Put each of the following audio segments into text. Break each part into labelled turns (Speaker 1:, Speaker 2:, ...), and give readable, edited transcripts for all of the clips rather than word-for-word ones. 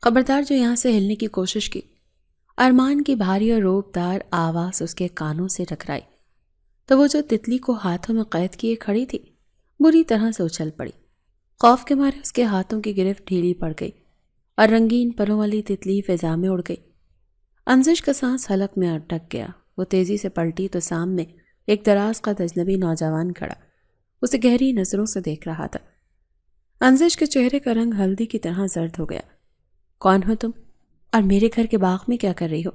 Speaker 1: خبردار جو یہاں سے ہلنے کی کوشش کی، ارمان کی بھاری اور روبدار آواز اس کے کانوں سے ٹکرائی تو وہ جو تتلی کو ہاتھوں میں قید کیے کھڑی تھی بری طرح سے اچھل پڑی۔ خوف کے مارے اس کے ہاتھوں کی گرفت ڈھیلی پڑ گئی اور رنگین پروں والی تتلی فضا میں اڑ گئی۔ انزش کا سانس حلق میں اٹک گیا۔ وہ تیزی سے پلٹی تو سامنے ایک دراز قد اجنبی نوجوان کھڑا اسے گہری نظروں سے دیکھ رہا تھا۔ انزش کے چہرے کا رنگ ہلدی کی طرح زرد ہو گیا۔ کون ہو تم اور میرے گھر کے باغ میں کیا کر رہی ہو؟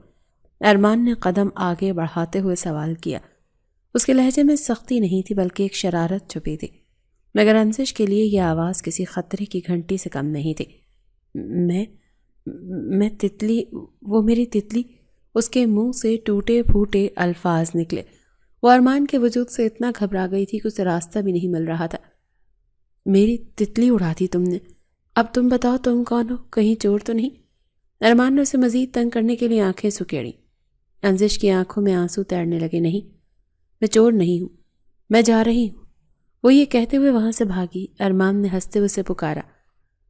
Speaker 1: ارمان نے قدم آگے بڑھاتے ہوئے سوال کیا۔ اس کے لہجے میں سختی نہیں تھی بلکہ ایک شرارت چھپی تھی، مگر انزش کے لیے یہ آواز کسی خطرے کی گھنٹی سے کم نہیں تھی۔ میں تتلی، وہ میری تتلی۔ اس کے منہ سے ٹوٹے پھوٹے الفاظ نکلے۔ وہ ارمان کے وجود سے اتنا گھبرا گئی تھی کہ اسے راستہ بھی نہیں مل رہا تھا۔ میری تتلی اڑا دی تم نے؟ اب تم بتاؤ تم کون ہو؟ کہیں چور تو نہیں؟ ارمان نے اسے مزید تنگ کرنے کے لیے آنکھیں سکیڑی۔ انزش کی آنکھوں میں آنسو تیرنے لگے۔ نہیں، میں چور نہیں ہوں، میں جا رہی ہوں۔ وہ یہ کہتے ہوئے وہاں سے بھاگی۔ ارمان نے ہنستے ہوئے اسے پکارا،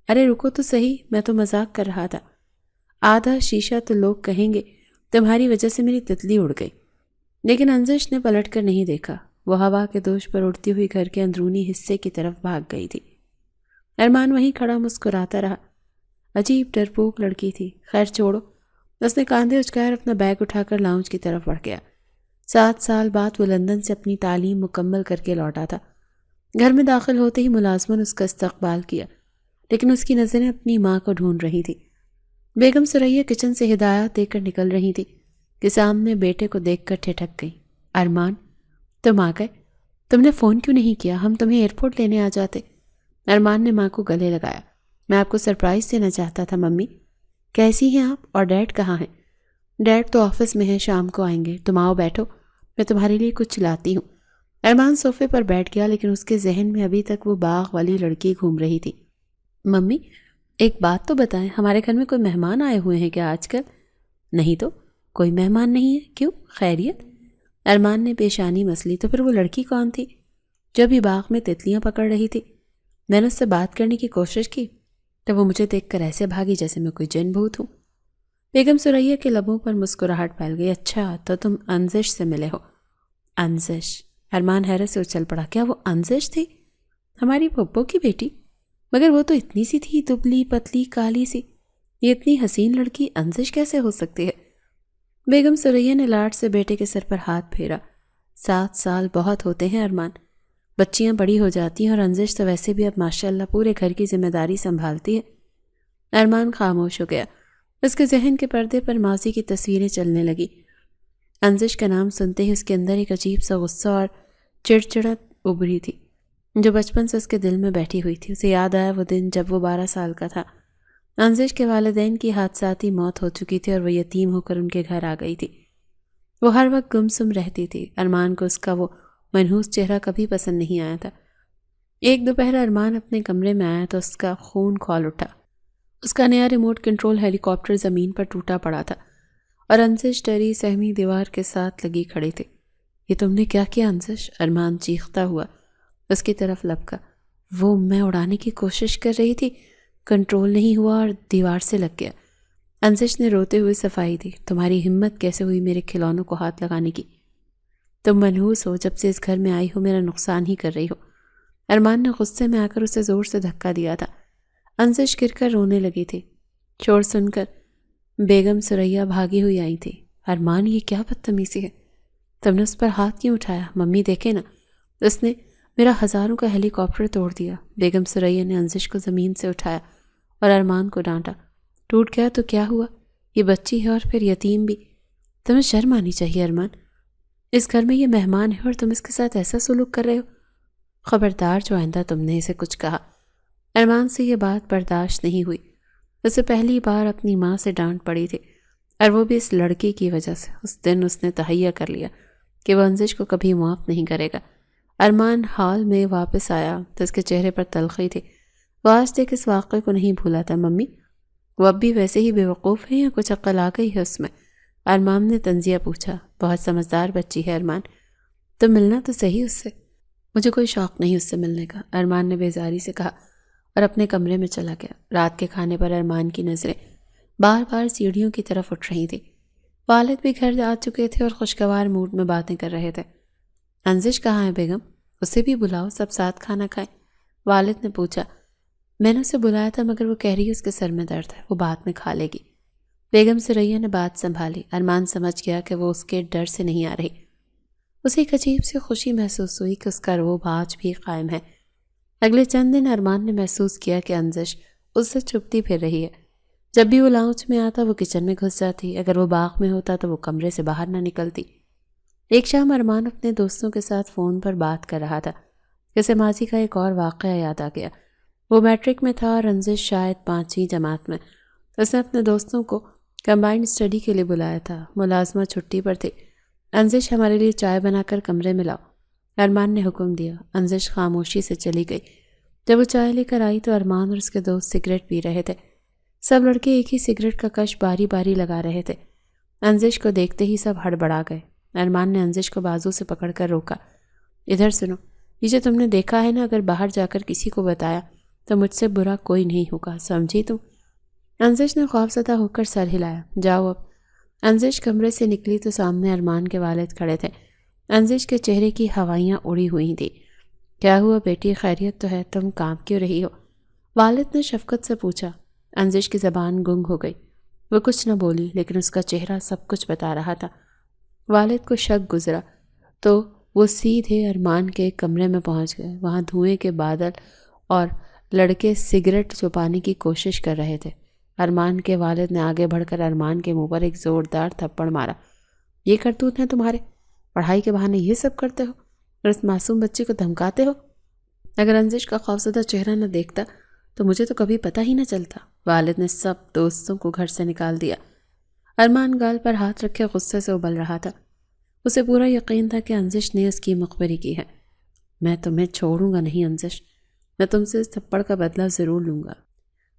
Speaker 1: ارے رکو تو صحیح، میں تو مذاق کر رہا تھا۔ آدھا شیشہ تو لوگ کہیں گے تمہاری وجہ سے میری تتلی اڑ گئی۔ لیکن انزش نے پلٹ کر نہیں دیکھا۔ وہ ہوا کے دوش پر اڑتی ہوئی گھر کے اندرونی حصے کی طرف بھاگ گئی تھی۔ ارمان وہیں کھڑا مسکراتا رہا۔ عجیب ڈرپوک لڑکی تھی۔ خیر چھوڑو۔ اس نے کاندھے اچکار اپنا بیگ اٹھا کر لاؤنج کی طرف بڑھ گیا۔ 7 سال بعد وہ لندن سے اپنی تعلیم مکمل کر کے لوٹا تھا۔ گھر میں داخل ہوتے ہی ملازمن اس کا استقبال کیا، لیکن اس کی نظریں اپنی ماں کو ڈھونڈ رہی تھی۔ بیگم ثریا کچن سے ہدایات دے کر نکل رہی تھی کہ سامنے بیٹے کو دیکھ کر ٹھٹک گئی۔ ارمان، تم آ گئے؟ تم نے فون کیوں نہیں کیا؟ ہم تمہیں ایئرپورٹ لینے آ جاتے۔ ارمان نے ماں کو گلے لگایا۔ میں آپ کو سرپرائز دینا چاہتا تھا ممی۔ کیسی ہیں آپ؟ اور ڈیڈ کہاں ہیں؟ ڈیڈ تو آفس میں ہیں، شام کو آئیں گے۔ تم آؤ بیٹھو، میں تمہارے لیے کچھ لاتی ہوں۔ ارمان صوفے پر بیٹھ گیا، لیکن اس کے ذہن میں ابھی تک وہ باغ والی لڑکی گھوم رہی تھی۔ ممی، ایک بات تو بتائیں، ہمارے گھر میں کوئی مہمان آئے ہوئے ہیں کیا آج کل؟ نہیں تو، کوئی مہمان نہیں ہے۔ کیوں؟ خیریت؟ ارمان نے پیشانی مسلی۔ تو پھر وہ لڑکی کون تھی جو ابھی باغ میں تتلیاں پکڑ رہی تھی؟ میں نے اس سے بات کرنے کی کوشش کی تو وہ مجھے دیکھ کر ایسے بھاگی جیسے میں کوئی جن بھوت ہوں۔ بیگم ثریا کے لبوں پر مسکراہٹ پھیل گئی۔ اچھا، تو تم انزش سے ملے ہو؟ انزش؟ ارمان حیرت سے اچھل پڑا۔ کیا وہ انزش تھی؟ ہماری پھپھو کی بیٹی؟ مگر وہ تو اتنی سی تھی، دبلی پتلی کالی سی۔ یہ اتنی حسین لڑکی انزش کیسے ہو سکتی ہے؟ بیگم ثریا نے لاڈ سے بیٹے کے سر پر ہاتھ پھیرا۔ 7 سال بہت ہوتے ہیں ارمان، بچیاں بڑی ہو جاتی ہیں، اور انزش تو ویسے بھی اب ماشاءاللہ پورے گھر کی ذمہ داری سنبھالتی ہے۔ ارمان خاموش ہو گیا۔ اس کے ذہن کے پردے پر ماضی کی تصویریں چلنے لگی۔ انزش کا نام سنتے ہی اس کے اندر ایک عجیب سا غصہ اور چڑچڑت ابھری تھی جو بچپن سے اس کے دل میں بیٹھی ہوئی تھی۔ اسے یاد آیا وہ دن جب وہ 12 سال کا تھا۔ انزش کے والدین کی حادثاتی موت ہو چکی تھی اور وہ یتیم ہو کر ان کے گھر آ گئی تھی۔ وہ ہر وقت گمسم رہتی تھی۔ ارمان کو اس کا وہ منحوس چہرہ کبھی پسند نہیں آیا تھا۔ ایک دوپہر ارمان اپنے کمرے میں آیا تو اس کا خون کھول اٹھا۔ اس کا نیا ریموٹ کنٹرول ہیلی کاپٹر زمین پر ٹوٹا پڑا تھا اور انزش ڈری سہمی دیوار کے ساتھ لگی کھڑی تھی۔ یہ تم نے کیا کیا انزش؟ ارمان چیختا ہوا اس کی طرف لپکا۔ وہ میں اڑانے کی کوشش کر رہی تھی، کنٹرول نہیں ہوا اور دیوار سے لگ گیا۔ انزش نے روتے ہوئے صفائی دی۔ تمہاری ہمت کیسے ہوئی میرے کھلونوں کو ہاتھ لگانے کی؟ تم منحوس ہو، جب سے اس گھر میں آئی ہو میرا نقصان ہی کر رہی ہو۔ ارمان نے غصے میں آ کر اسے زور سے دھکا دیا تھا۔ انزش گر کر رونے لگی تھی۔ شور سن کر بیگم ثریا بھاگی ہوئی آئی تھی۔ ارمان، یہ کیا بدتمیزی ہے؟ تم نے اس پر ہاتھ کیوں اٹھایا؟ ممی دیکھے نا، اس نے میرا ہزاروں کا ہیلی کاپٹر توڑ دیا۔ بیگم ثریا نے انزش کو زمین سے اٹھایا اور ارمان کو ڈانٹا۔ ٹوٹ گیا تو کیا ہوا؟ یہ بچی ہے اور پھر یتیم بھی۔ تمہیں شرم آنی چاہیے ارمان، اس گھر میں یہ مہمان ہے اور تم اس کے ساتھ ایسا سلوک کر رہے ہو۔ خبردار جو آئندہ تم نے اسے کچھ کہا۔ ارمان سے یہ بات برداشت نہیں ہوئی۔ اسے پہلی بار اپنی ماں سے ڈانٹ پڑی تھی، اور وہ بھی اس لڑکی کی وجہ سے۔ اس دن اس نے تہیہ کر لیا کہ وہ انزش کو کبھی معاف نہیں کرے گا۔ ارمان ہال میں واپس آیا تو اس کے چہرے پر تلخی تھی۔ وہ آج تک اس واقعے کو نہیں بھولا تھا۔ ممی، وہ اب بھی ویسے ہی بے وقوف ہے یا کچھ عقل آ گئی ہے اس میں؟ ارمان نے طنزیہ پوچھا۔ بہت سمجھدار بچی ہے ارمان، تو ملنا تو صحیح اس سے۔ مجھے کوئی شوق نہیں اس سے ملنے کا، ارمان نے بیزاری سے کہا اور اپنے کمرے میں چلا گیا۔ رات کے کھانے پر ارمان کی نظریں بار بار سیڑھیوں کی طرف اٹھ رہی تھی۔ والد بھی گھر آ چکے تھے اور خوشگوار موڈ میں باتیں کر رہے تھے۔ انزش کہاں ہے بیگم؟ اسے بھی بلاؤ، سب ساتھ کھانا کھائیں، والد نے پوچھا۔ میں نے اسے بلایا تھا مگر وہ کہہ رہی ہے اس کے سر میں درد ہے، وہ بعد میں کھا لے گی۔ بیگم ثریا نے بات سنبھالی۔ ارمان سمجھ گیا کہ وہ اس کے ڈر سے نہیں آ رہی۔ اسے ایک عجیب سی خوشی محسوس ہوئی کہ اس کا رعب آج بھی قائم ہے۔ اگلے چند دن ارمان نے محسوس کیا کہ انزش اس سے چھپتی پھر رہی ہے۔ جب بھی وہ لاؤنج میں آتا وہ کچن میں گھس جاتی، اگر وہ باغ میں ہوتا تو وہ کمرے سے باہر نہ نکلتی۔ ایک شام ارمان اپنے دوستوں کے ساتھ فون پر بات کر رہا تھا، جیسے ماضی کا ایک اور واقعہ یاد آ گیا۔ وہ میٹرک میں تھا اور انزش شاید 5ویں جماعت میں۔ اس نے اپنے دوستوں کو کمبائنڈ اسٹڈی کے لیے بلایا تھا۔ ملازمہ چھٹی پر تھی۔ انزش ہمارے لیے چائے بنا کر کمرے میں لاؤ، ارمان نے حکم دیا۔ انزش خاموشی سے چلی گئی۔ جب وہ چائے لے کر آئی تو ارمان اور اس کے دوست سگریٹ پی رہے تھے۔ سب لڑکے ایک ہی سگریٹ کا کش باری باری لگا رہے تھے۔ انزش کو دیکھتے ہی سب ہڑبڑا گئے۔ ارمان نے انزش کو بازو سے پکڑ کر روکا۔ ادھر سنو، یہ جو تم نے دیکھا ہے نا، اگر باہر جا کر کسی کو بتایا تو مجھ سے برا کوئی نہیں ہوگا، سمجھی تم؟ انزش نے خوفزدہ ہو کر سر ہلایا۔ جاؤ اب۔ انزش کمرے سے نکلی تو سامنے ارمان کے والد کھڑے تھے۔ انزش کے چہرے کی ہوائیاں اڑی ہوئی تھیں۔ کیا ہوا بیٹی، خیریت تو ہے؟ تم کانپ کیوں رہی ہو؟ والد نے شفقت سے پوچھا۔ انزش کی زبان گنگ ہو گئی۔ وہ کچھ نہ بولی، لیکن اس کا چہرہ سب کچھ بتا رہا تھا۔ والد کو شک گزرا تو وہ سیدھے ارمان کے کمرے میں پہنچ گئے۔ وہاں دھوئیں کے بادل اور لڑکے سگریٹ چھپانے کی کوشش کر رہے تھے۔ ارمان کے والد نے آگے بڑھ کر ارمان کے منہ پر ایک زوردار تھپڑ مارا۔ یہ کرتوت ہیں تمہارے؟ پڑھائی کے بہانے یہ سب کرتے ہو اور اس معصوم بچے کو دھمکاتے ہو؟ اگر انزش کا خوفزدہ چہرہ نہ دیکھتا تو مجھے تو کبھی پتہ ہی نہ چلتا۔ والد نے سب دوستوں کو گھر سے نکال دیا۔ ارمان گال پر ہاتھ رکھے غصے سے ابل رہا تھا۔ اسے پورا یقین تھا کہ انزش نے اس کی مخبری کی ہے۔ میں تمہیں چھوڑوں گا نہیں انزش، میں تم سے اس تھپڑ کا بدلہ ضرور لوں گا۔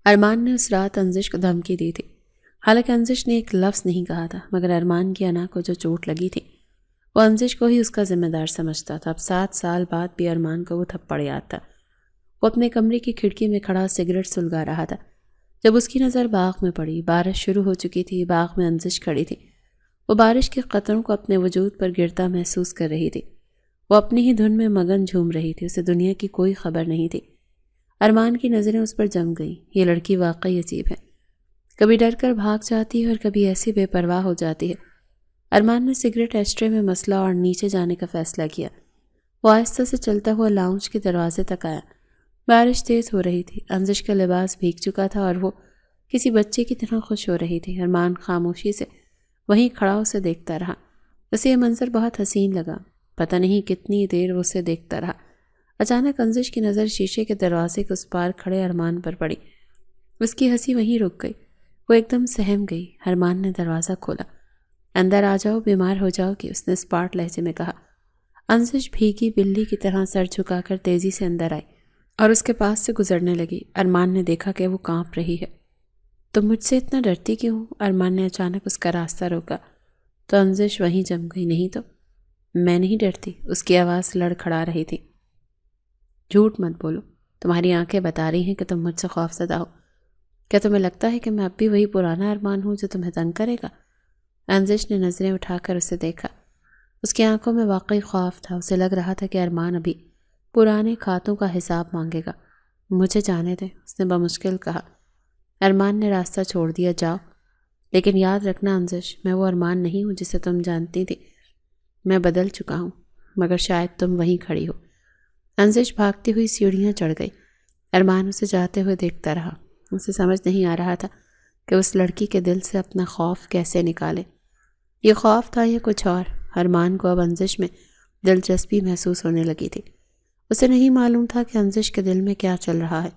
Speaker 1: ارمان نے اس رات انزش کو دھمکی دی تھی۔ حالانکہ انزش نے ایک لفظ نہیں کہا تھا، مگر ارمان کی انا کو جو چوٹ لگی تھی وہ انزش کو ہی اس کا ذمہ دار سمجھتا تھا۔ اب 7 سال بعد بھی ارمان کو وہ تھپڑ یاد تھا۔ وہ اپنے کمرے کی کھڑکی میں کھڑا سگریٹ سلگا رہا تھا جب اس کی نظر باغ میں پڑی۔ بارش شروع ہو چکی تھی۔ باغ میں انزش کھڑی تھی۔ وہ بارش کے قطروں کو اپنے وجود پر گرتا محسوس کر رہی تھی۔ وہ اپنی ہی دھن میں مگن جھوم رہی تھی۔ اسے دنیا کی کوئی خبر نہیں تھی۔ ارمان کی نظریں اس پر جم گئیں۔ یہ لڑکی واقعی عجیب ہے، کبھی ڈر کر بھاگ جاتی ہے اور کبھی ایسی بے پرواہ ہو جاتی ہے۔ ارمان نے سگریٹ ایسٹرے میں مسلا اور نیچے جانے کا فیصلہ کیا۔ وہ آہستہ سے چلتا ہوا لاؤنج کے دروازے تک آیا۔ بارش تیز ہو رہی تھی۔ انزش کا لباس بھیگ چکا تھا اور وہ کسی بچے کی طرح خوش ہو رہی تھی۔ ارمان خاموشی سے وہیں کھڑا اسے دیکھتا رہا۔ اسے یہ منظر بہت حسین لگا۔ پتہ نہیں کتنی دیر وہ اسے دیکھتا رہا۔ اچانک انزش کی نظر شیشے کے دروازے کے اس پار کھڑے ارمان پر پڑی۔ اس کی ہنسی وہیں رک گئی۔ وہ ایک دم سہم گئی۔ ارمان نے دروازہ کھولا۔ اندر آ جاؤ، بیمار ہو جاؤ گی، اس نے اسپاٹ لہجے میں کہا۔ انزش بھیگی بلی کی طرح سر جھکا کر تیزی سے اندر آئی اور اس کے پاس سے گزرنے لگی۔ ارمان نے دیکھا کہ وہ کانپ رہی ہے۔ تم مجھ سے اتنا ڈرتی کیوں ہو؟ ارمان نے اچانک اس کا راستہ روکا تو انزش وہیں جم گئی۔ نہیں تو میں نہیں ڈرتی، اس کی آواز لڑکھڑا رہی تھی۔ جھوٹ مت بولو، تمہاری آنکھیں بتا رہی ہیں کہ تم مجھ سے خوفزدہ ہو۔ کیا تمہیں لگتا ہے کہ میں اب بھی وہی پرانا ارمان ہوں جو تمہیں تنگ کرے گا؟ انزش نے نظریں اٹھا کر اسے دیکھا۔ اس کی آنکھوں میں واقعی خوف تھا۔ اسے لگ رہا تھا کہ ارمان ابھی پرانے کھاتوں کا حساب مانگے گا۔ مجھے جانے دیں، اس نے بمشکل کہا۔ ارمان نے راستہ چھوڑ دیا۔ جاؤ، لیکن یاد رکھنا انزش، میں وہ ارمان نہیں ہوں جسے تم جانتی تھی۔ میں بدل چکا ہوں، مگر شاید تم وہیں کھڑی ہو۔ انزش بھاگتی ہوئی سیڑھیاں چڑھ گئی۔ ارمان اسے جاتے ہوئے دیکھتا رہا۔ اسے سمجھ نہیں آ رہا تھا کہ اس لڑکی کے دل سے اپنا خوف کیسے نکالے۔ یہ خوف تھا یا کچھ اور؟ ارمان کو اب انزش میں دلچسپی محسوس ہونے لگی تھی۔ اسے نہیں معلوم تھا کہ انزش کے دل میں کیا چل رہا ہے۔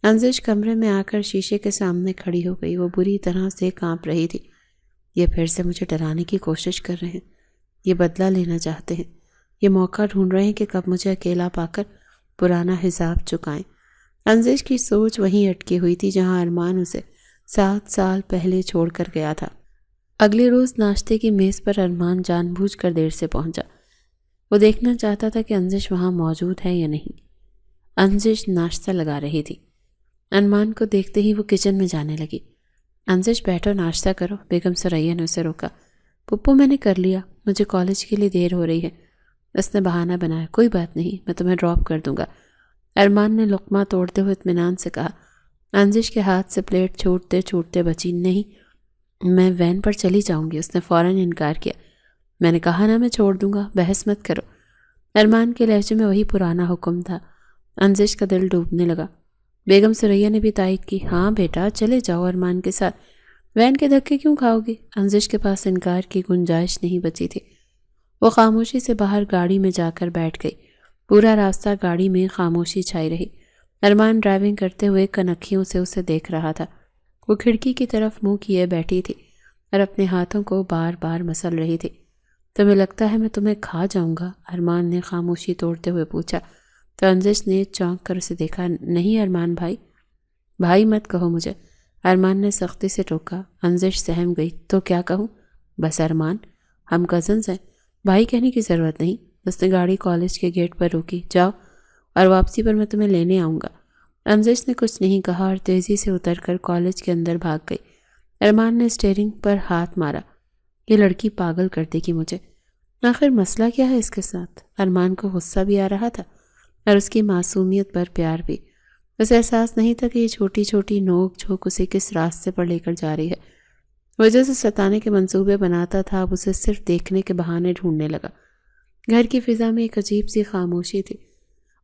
Speaker 1: انزش کمرے میں آ کر شیشے کے سامنے کھڑی ہو گئی۔ وہ بری طرح سے کانپ رہی تھی۔ یہ پھر سے مجھے ڈرانے کی کوشش کر رہے ہیں، یہ بدلہ لینا چاہتے ہیں، یہ موقع ڈھونڈ رہے ہیں کہ کب مجھے اکیلا پا کر پرانا حساب چکائیں۔ انزش کی سوچ وہیں اٹکی ہوئی تھی جہاں ارمان اسے 7 سال پہلے چھوڑ کر گیا تھا۔ اگلے روز ناشتے کی میز پر ارمان جان بوجھ کر دیر سے پہنچا۔ وہ دیکھنا چاہتا تھا کہ انزش وہاں موجود ہے یا نہیں۔ انزش ناشتہ لگا رہی تھی۔ ارمان کو دیکھتے ہی وہ کچن میں جانے لگی۔ انزش بیٹھو ناشتہ کرو، بیگم ثریا نے اسے روکا۔ پپو میں نے کر لیا، مجھے کالج کے لیے دیر ہو رہی ہے۔ اس نے بہانہ بنایا، کوئی بات نہیں، میں تمہیں ڈراپ کر دوں گا۔ ارمان نے لقمہ توڑتے ہوئے اطمینان سے کہا۔ انزش کے ہاتھ سے پلیٹ چھوٹتے چھوٹتے بچی، نہیں میں وین پر چلی جاؤں گی۔ اس نے فوراً انکار کیا۔ میں نے کہا نا میں چھوڑ دوں گا، بحث مت کرو۔ ارمان کے لہجے میں وہی پرانا حکم تھا۔ انزش کا دل ڈوبنے لگا۔ بیگم ثریا نے بھی تائید کی، ہاں بیٹا چلے جاؤ ارمان کے ساتھ، وین کے دھکے کیوں کھاؤ گی؟ انزش کے پاس انکار کی گنجائش نہیں بچی تھی۔ وہ خاموشی سے باہر گاڑی میں جا کر بیٹھ گئی۔ پورا راستہ گاڑی میں خاموشی چھائی رہی۔ ارمان ڈرائیونگ کرتے ہوئے کنکھیوں سے اسے دیکھ رہا تھا۔ وہ کھڑکی کی طرف منہ کیے بیٹھی تھی اور اپنے ہاتھوں کو بار بار مسل رہی تھی۔ تمہیں لگتا ہے میں تمہیں کھا جاؤں گا؟ ارمان نے خاموشی توڑتے ہوئے پوچھا تو انزش نے چونک کر اسے دیکھا۔ نہیں ارمان بھائی، بھائی مت کہو مجھے، ارمان نے سختی سے ٹوکا۔ انزش سہم گئی، تو کیا کہوں؟ بس ارمان، ہم کزنز ہیں، بھائی کہنے کی ضرورت نہیں۔ اس نے گاڑی کالج کے گیٹ پر روکی، جاؤ اور واپسی پر میں تمہیں لینے آؤں گا۔ انزش نے کچھ نہیں کہا اور تیزی سے اتر کر کالج کے اندر بھاگ گئی۔ ارمان نے اسٹیئرنگ پر ہاتھ مارا، یہ لڑکی پاگل کر دے گی مجھے۔ آخر مسئلہ کیا ہے اس کے ساتھ؟ ارمان کو غصہ بھی آ رہا تھا اور اس کی معصومیت پر پیار بھی۔ اسے احساس نہیں تھا کہ یہ چھوٹی چھوٹی نوک جھوک اسے کس راستے پر لے کر جا رہی ہے۔ وجہ سے ستانے کے منصوبے بناتا تھا، اب اسے صرف دیکھنے کے بہانے ڈھونڈنے لگا۔ گھر کی فضا میں ایک عجیب سی خاموشی تھی۔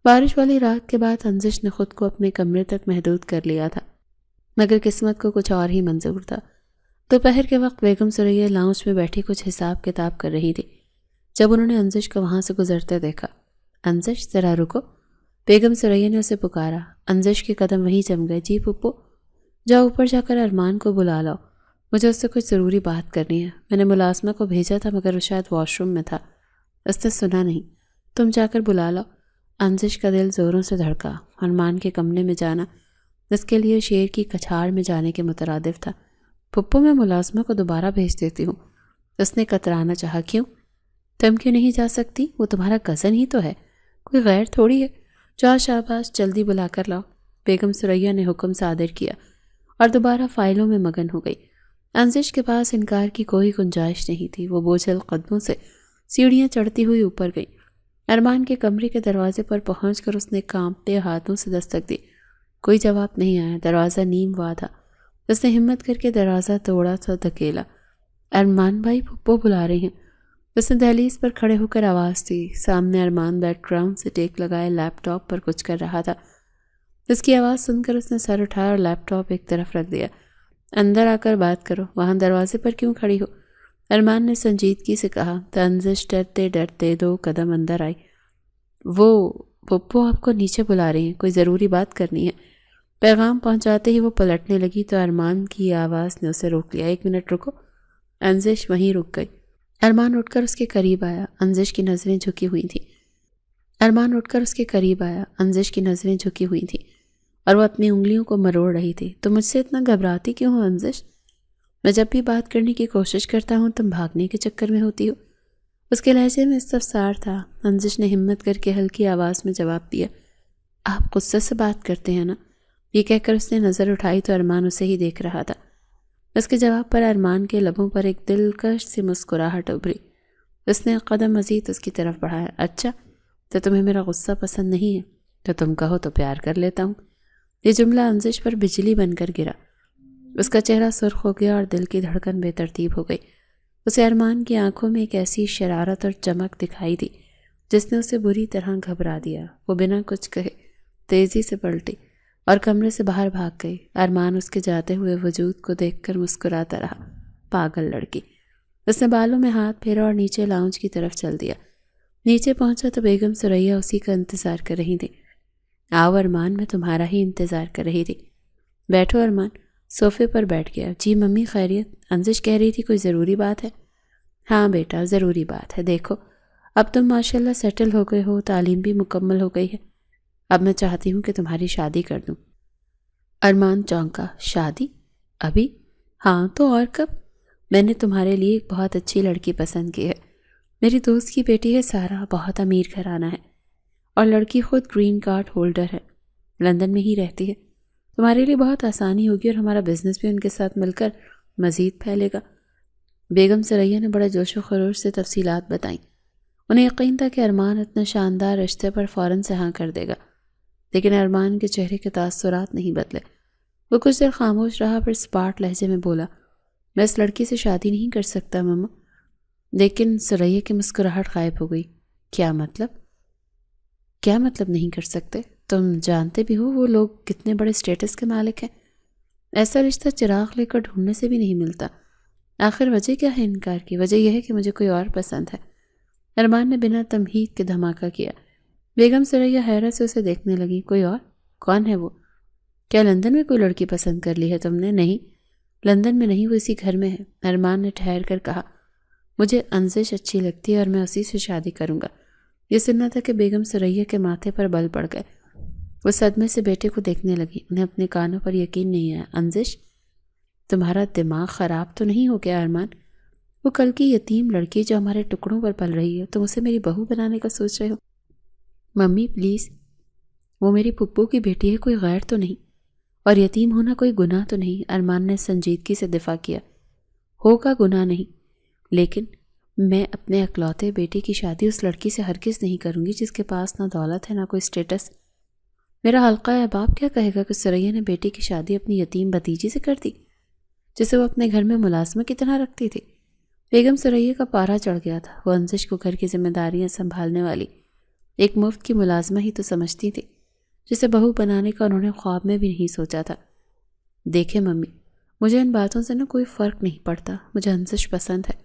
Speaker 1: بارش والی رات کے بعد انزش نے خود کو اپنے کمرے تک محدود کر لیا تھا، مگر قسمت کو کچھ اور ہی منظور تھا۔ دوپہر کے وقت بیگم ثریا لاؤنج میں بیٹھی کچھ حساب کتاب کر رہی تھی جب انہوں نے انزش کو وہاں سے گزرتے دیکھا۔ انزش ذرا رکو، بیگم ثریا نے اسے پکارا۔ انزش کے قدم وہیں جم گئے۔ جی پپو، جاؤ اوپر جا کر ارمان کو بلا لاؤ، مجھے اس سے کچھ ضروری بات کرنی ہے۔ میں نے ملازمہ کو بھیجا تھا مگر وہ شاید واش روم میں تھا، اس نے سنا نہیں، تم جا کر بلا لاؤ۔ انزش کا دل زوروں سے دھڑکا۔ ارمان کے کمرے میں جانا اس کے لیے شیر کی کچھاڑ میں جانے کے مترادف تھا۔ پپو میں ملازمہ کو دوبارہ بھیج دیتی ہوں، اس نے کترانا چاہا۔ کیوں؟ تم کیوں نہیں جا سکتی؟ وہ تمہارا کزن ہی تو ہے، کوئی غیر تھوڑی ہے۔ جاؤ شاباش، جلدی بلا کر لاؤ۔ بیگم ثریا نے حکم صادر کیا اور دوبارہ فائلوں میں مگن ہو گئی۔ انزش کے پاس انکار کی کوئی گنجائش نہیں تھی۔ وہ بوجھل قدموں سے سیڑھیاں چڑھتی ہوئی اوپر گئی۔ ارمان کے کمرے کے دروازے پر پہنچ کر اس نے کانپتے ہاتھوں سے دستک دی۔ کوئی جواب نہیں آیا، دروازہ نیم ہوا تھا۔ اس نے ہمت کر کے دروازہ توڑا تو دھکیلا۔ ارمان بھائی، پپو بلا رہی ہیں۔ اس نے دہلیز پر کھڑے ہو کر آواز دی۔ سامنے ارمان بیک گراؤنڈ سے ٹیک لگائے لیپ ٹاپ پر کچھ کر رہا تھا۔ اس کی آواز سن کر اس نے سر اٹھایا اور لیپ ٹاپ ایک طرف رکھ دیا۔ اندر آ کر بات کرو، وہاں دروازے پر کیوں کھڑی ہو؟ ارمان نے سنجیدگی سے کہا تو انزش ڈرتے ڈرتے 2 قدم اندر آئی۔ وہ پپو آپ کو نیچے بلا رہی ہیں، کوئی ضروری بات کرنی ہے۔ پیغام پہنچاتے ہی وہ پلٹنے لگی تو ارمان کی آواز نے اسے روک لیا۔ 1 منٹ رکو۔ انزش وہیں رک گئی۔ ارمان اٹھ کر اس کے قریب آیا، انزش کی نظریں جھکی ہوئی تھیں۔ انزش کی نظریں جھکی ہوئی تھیں اور وہ اپنی انگلیوں کو مروڑ رہی تھی۔ تم مجھ سے اتنا گھبراتی کیوں ہو انزش؟ میں جب بھی بات کرنے کی کوشش کرتا ہوں تم بھاگنے کے چکر میں ہوتی ہو۔ اس کے لہجے میں استفسار تھا۔ انزش نے ہمت کر کے ہلکی آواز میں جواب دیا، آپ غصے سے بات کرتے ہیں نا؟ یہ کہہ کر اس نے نظر اٹھائی تو ارمان اسے ہی دیکھ رہا تھا۔ اس کے جواب پر ارمان کے لبوں پر ایک دلکش سی مسکراہٹ ابھری۔ اس نے قدم مزید اس کی طرف بڑھایا۔ اچھا، تو تمہیں میرا غصہ پسند نہیں ہے؟ تو تم کہو تو پیار کر لیتا ہوں۔ یہ جملہ انزش پر بجلی بن کر گرا۔ اس کا چہرہ سرخ ہو گیا اور دل کی دھڑکن بے ترتیب ہو گئی۔ اسے ارمان کی آنکھوں میں ایک ایسی شرارت اور چمک دکھائی دی جس نے اسے بری طرح گھبرا دیا۔ وہ بنا کچھ کہے تیزی سے پلٹی اور کمرے سے باہر بھاگ گئی۔ ارمان اس کے جاتے ہوئے وجود کو دیکھ کر مسکراتا رہا۔ پاگل لڑکی۔ اس نے بالوں میں ہاتھ پھیرا اور نیچے لاؤنج کی طرف چل دیا۔ نیچے پہنچا تو بیگم ثریا اسی کا انتظار کر رہی تھی۔ آؤ ارمان، میں تمہارا ہی انتظار کر رہی تھی۔ بیٹھو ارمان۔ صوفے پر بیٹھ گیا۔ جی ممی خیریت؟ انزش کہہ رہی تھی کوئی ضروری بات ہے؟ ہاں بیٹا، ضروری بات ہے۔ دیکھو اب تم ماشاءاللہ سیٹل ہو گئے ہو، تعلیم بھی مکمل ہو گئی ہے، اب میں چاہتی ہوں کہ تمہاری شادی کر دوں۔ ارمان چونکا۔ شادی؟ ابھی؟ ہاں تو اور کب؟ میں نے تمہارے لیے ایک بہت اچھی لڑکی پسند کی ہے۔ میری دوست کی بیٹی ہے سارا، بہت امیر گھرانہ ہے اور لڑکی خود گرین کارڈ ہولڈر ہے، لندن میں ہی رہتی ہے۔ تمہارے لیے بہت آسانی ہوگی اور ہمارا بزنس بھی ان کے ساتھ مل کر مزید پھیلے گا۔ بیگم ثریا نے بڑے جوش و خروش سے تفصیلات بتائیں۔ انہیں یقین تھا کہ ارمان اتنا شاندار رشتے پر فوراً سے ہاں کر دے گا، لیکن ارمان کے چہرے کے تاثرات نہیں بدلے۔ وہ کچھ دیر خاموش رہا، پھر سپاٹ لہجے میں بولا، میں اس لڑکی سے شادی نہیں کر سکتا مما۔ لیکن ثریا کی مسکراہٹ غائب ہو گئی۔ کیا مطلب نہیں کر سکتے؟ تم جانتے بھی ہو وہ لوگ کتنے بڑے سٹیٹس کے مالک ہیں۔ ایسا رشتہ چراغ لے کر ڈھونڈنے سے بھی نہیں ملتا۔ آخر وجہ کیا ہے انکار کی؟ وجہ یہ ہے کہ مجھے کوئی اور پسند ہے۔ ارمان نے بنا تمہید کے دھماکہ کیا۔ بیگم ثریا حیرت سے اسے دیکھنے لگی۔ کوئی اور؟ کون ہے وہ؟ کیا لندن میں کوئی لڑکی پسند کر لی ہے تم نے؟ نہیں، لندن میں نہیں، وہ اسی گھر میں ہے۔ ارمان نے ٹھہر کر کہا، مجھے انزش اچھی لگتی ہے اور میں اسی سے شادی کروں گا۔ یہ سننا تھا کہ بیگم ثریا کے ماتھے پر بل پڑ گئے۔ وہ صدمے سے بیٹے کو دیکھنے لگی۔ انہیں اپنے کانوں پر یقین نہیں آیا۔ انزش، تمہارا دماغ خراب تو نہیں ہو گیا ارمان؟ وہ کل کی یتیم لڑکی جو ہمارے ٹکڑوں پر پل رہی ہے، تم اسے میری بہو بنانے کا سوچ رہے ہو؟ ممی پلیز، وہ میری پھپھو کی بیٹی ہے، کوئی غیر تو نہیں، اور یتیم ہونا کوئی گناہ تو نہیں۔ ارمان نے سنجیدگی سے دفاع کیا۔ ہوگا گناہ نہیں، لیکن میں اپنے اکلوتے بیٹے کی شادی اس لڑکی سے ہرگز نہیں کروں گی جس کے پاس نہ دولت ہے نہ کوئی سٹیٹس۔ میرا حلقہ احباب کیا کہے گا کہ ثریا نے بیٹے کی شادی اپنی یتیم بھتیجی سے کر دی جسے وہ اپنے گھر میں ملازمہ کی طرح رکھتی تھی۔ بیگم ثریا کا پارا چڑھ گیا تھا۔ وہ انزش کو گھر کی ذمہ داریاں سنبھالنے والی ایک مفت کی ملازمہ ہی تو سمجھتی تھی، جسے بہو بنانے کا انہوں نے خواب میں بھی نہیں سوچا تھا۔ دیکھیں ممی، مجھے ان باتوں سے نہ کوئی فرق نہیں پڑتا۔ مجھے انزش پسند ہے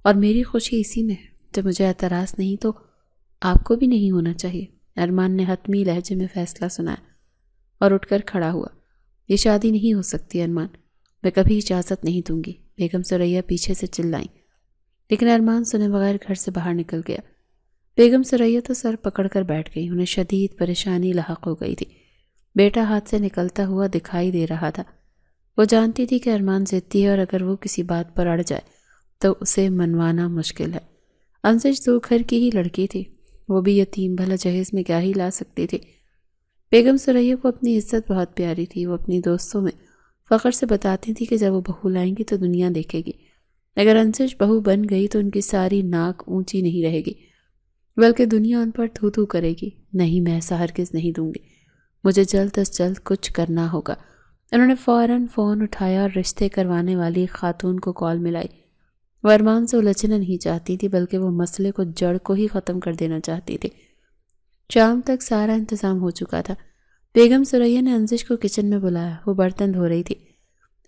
Speaker 1: اور میری خوشی اسی میں ہے۔ جب مجھے اعتراض نہیں تو آپ کو بھی نہیں ہونا چاہیے۔ ارمان نے حتمی لہجے میں فیصلہ سنایا اور اٹھ کر کھڑا ہوا۔ یہ شادی نہیں ہو سکتی ارمان، میں کبھی اجازت نہیں دوں گی۔ بیگم ثریا پیچھے سے چلائیں، لیکن ارمان سنے بغیر گھر سے باہر نکل گیا۔ بیگم ثریا تو سر پکڑ کر بیٹھ گئی۔ انہیں شدید پریشانی لاحق ہو گئی تھی۔ بیٹا ہاتھ سے نکلتا ہوا دکھائی دے رہا تھا۔ وہ جانتی تھی کہ ارمان ضدی ہے اور اگر وہ کسی بات پر اڑ جائے تو اسے منوانا مشکل ہے۔ انزش دو گھر کی ہی لڑکی تھی، وہ بھی یتیم، بھلا جہیز میں کیا ہی لا سکتی تھی۔ بیگم ثریا کو اپنی عزت بہت پیاری تھی۔ وہ اپنی دوستوں میں فخر سے بتاتی تھی کہ جب وہ بہو لائیں گی تو دنیا دیکھے گی۔ اگر انزش بہو بن گئی تو ان کی ساری ناک اونچی نہیں رہے گی، بلکہ دنیا ان پر تھو تھو کرے گی۔ نہیں، میں ایسا ہرگز نہیں دوں گی۔ مجھے جلد از جلد کچھ کرنا ہوگا۔ انہوں نے فوراً فون اٹھایا اور رشتے کروانے والی ایک خاتون کو کال ملائی۔ وہ ارمان سے الجھنا نہیں چاہتی تھی، بلکہ وہ مسئلے کو جڑ کو ہی ختم کر دینا چاہتی تھی۔ شام تک سارا انتظام ہو چکا تھا۔ بیگم ثریا نے انزش کو کچن میں بلایا۔ وہ برتن دھو رہی تھی۔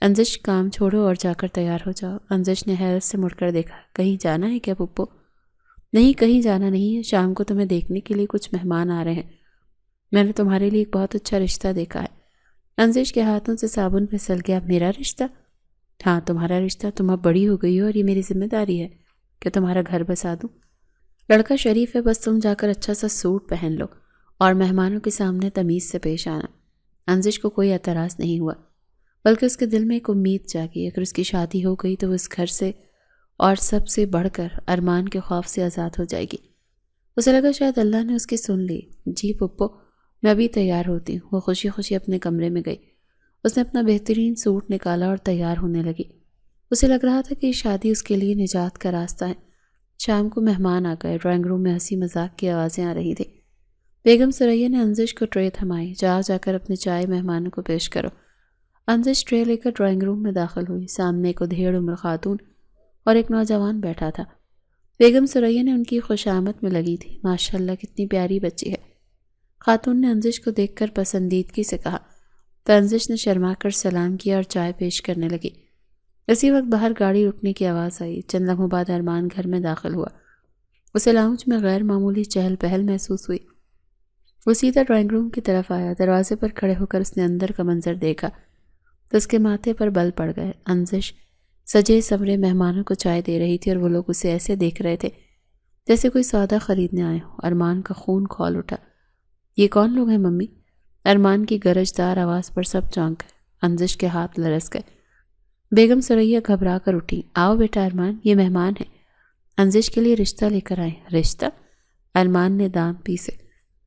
Speaker 1: انزش، کام چھوڑو اور جا کر تیار ہو جاؤ۔ انزش نے حیرت سے مڑ کر دیکھا۔ کہیں جانا ہے کیا پپو؟ نہیں، کہیں جانا نہیں ہے، شام کو تمہیں دیکھنے کے لیے کچھ مہمان آ رہے ہیں۔ میں نے تمہارے لیے ایک بہت اچھا رشتہ دیکھا ہے۔ انزش کے ہاتھوں سے صابن پھسل گیا۔ میرا رشتہ؟ ہاں، تمہارا رشتہ۔ تم اب بڑی ہو گئی ہو اور یہ میری ذمہ داری ہے کہ تمہارا گھر بسا دوں۔ لڑکا شریف ہے، بس تم جا کر اچھا سا سوٹ پہن لو اور مہمانوں کے سامنے تمیز سے پیش آنا۔ انزش کو کوئی اعتراض نہیں ہوا، بلکہ اس کے دل میں ایک امید جاگی۔ اگر اس کی شادی ہو گئی تو وہ اس گھر سے اور سب سے بڑھ کر ارمان کے خوف سے آزاد ہو جائے گی۔ اسے لگا شاید اللہ نے اس کی سن لی۔ جی پپو، میں ابھی تیار ہوتی ہوں۔ وہ خوشی خوشی اپنے کمرے میں گئی۔ اس نے اپنا بہترین سوٹ نکالا اور تیار ہونے لگی۔ اسے لگ رہا تھا کہ یہ شادی اس کے لیے نجات کا راستہ ہے۔ شام کو مہمان آ گئے۔ ڈرائنگ روم میں ہنسی مذاق کی آوازیں آ رہی تھیں۔ بیگم ثریا نے انزش کو ٹرے تھمائی۔ جا کر اپنے چائے مہمانوں کو پیش کرو۔ انزش ٹرے لے کر ڈرائنگ روم میں داخل ہوئی۔ سامنے ایک ادھیڑ عمر خاتون اور ایک نوجوان بیٹھا تھا۔ بیگم ثریا نے ان کی خوشامد میں لگی تھی۔ ماشاءاللہ، کتنی پیاری بچی ہے۔ خاتون نے انزش کو دیکھ کر پسندیدگی سے کہا تو انزش نے شرما کر سلام کیا اور چائے پیش کرنے لگی۔ اسی وقت باہر گاڑی رکنے کی آواز آئی۔ چند لمحوں بعد ارمان گھر میں داخل ہوا۔ اسے لاؤنج میں غیر معمولی چہل پہل محسوس ہوئی۔ وہ سیدھا ڈرائنگ روم کی طرف آیا۔ دروازے پر کھڑے ہو کر اس نے اندر کا منظر دیکھا تو اس کے ماتھے پر بل پڑ گئے۔ انزش سجے سمرے مہمانوں کو چائے دے رہی تھی اور وہ لوگ اسے ایسے دیکھ رہے تھے جیسے کوئی سودا خریدنے آئے ہوں۔ ارمان کا خون کھول اٹھا۔ یہ کون لوگ ہیں ممی؟ ارمان کی گرجدار آواز پر سب چونک گئے۔ انزش کے ہاتھ لرز گئے۔ بیگم ثریا گھبرا کر اٹھی۔ آؤ بیٹا ارمان، یہ مہمان ہیں، انزش کے لیے رشتہ لے کر آئے۔ رشتہ؟ ارمان نے دانت پیسے۔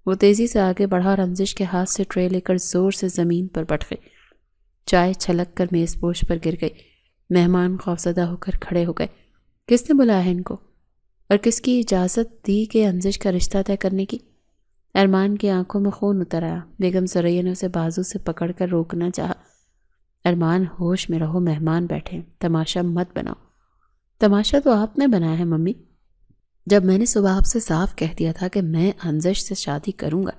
Speaker 1: وہ تیزی سے آگے بڑھا اور انزش کے ہاتھ سے ٹرے لے کر زور سے زمین پر پٹ گئی۔ چائے چھلک کر میز پوش پر گر گئی۔ مہمان خوفزدہ ہو کر کھڑے ہو گئے۔ کس نے بلایا ہے ان کو؟ اور کس کی اجازت دی کہ انزش کا رشتہ طے کرنے کی؟ ارمان کی آنکھوں میں خون اتر آیا۔ بیگم ثریا نے اسے بازو سے پکڑ کر روکنا چاہا۔ ارمان، ہوش میں رہو، مہمان بیٹھے، تماشا مت بناؤ۔ تماشا تو آپ نے بنایا ہے ممی۔ جب میں نے صبح آپ سے صاف کہہ دیا تھا کہ میں انزش سے شادی کروں گا